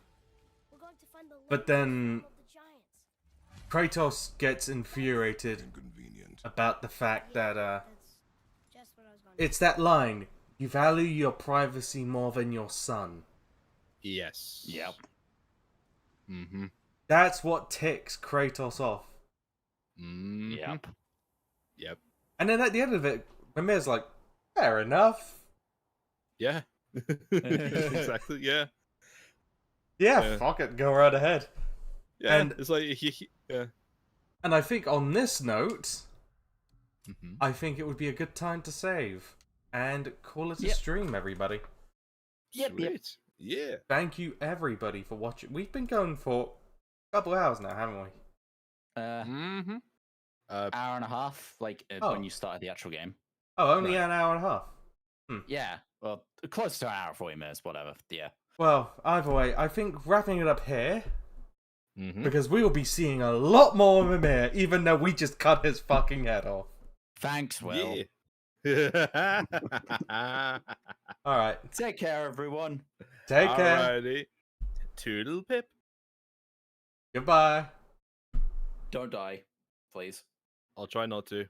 We're going to find the But lost then- realm of the giants. Kratos gets infuriated Inconvenient. about the fact that, That's just what I was going to it's that line, you value your privacy more than your son. Yes. Yep. Mm-hmm. That's what ticks Kratos off. Mm-hmm. Yep. Yep. And then at the end of it, Mimir's like, fair enough. Yeah. Exactly. Yeah. Yeah, Yeah. fuck it, go right ahead. Yeah. And- it's like yeah. And I think on this note, Mm-hmm. I think it would be a good time to save and call it a Yep. stream, everybody. Yep. Sweet. Yeah. Thank you, everybody, for watching. We've been going for a couple hours now, haven't we? Mm-hmm. Hour and a half, like Oh. when you started the actual game. Oh, only Right. an hour and a half. Yeah. Well, close to an hour, 40 minutes, whatever. Yeah. Well, either way, I think wrapping it up here, Mm-hmm. because we will be seeing a lot more of Mimir, even though we just cut his fucking head off. Thanks, Will. Yeah. Alright, Take care, everyone. take care. Alrighty. Toodle pip. Goodbye. Don't die, please. I'll try not to.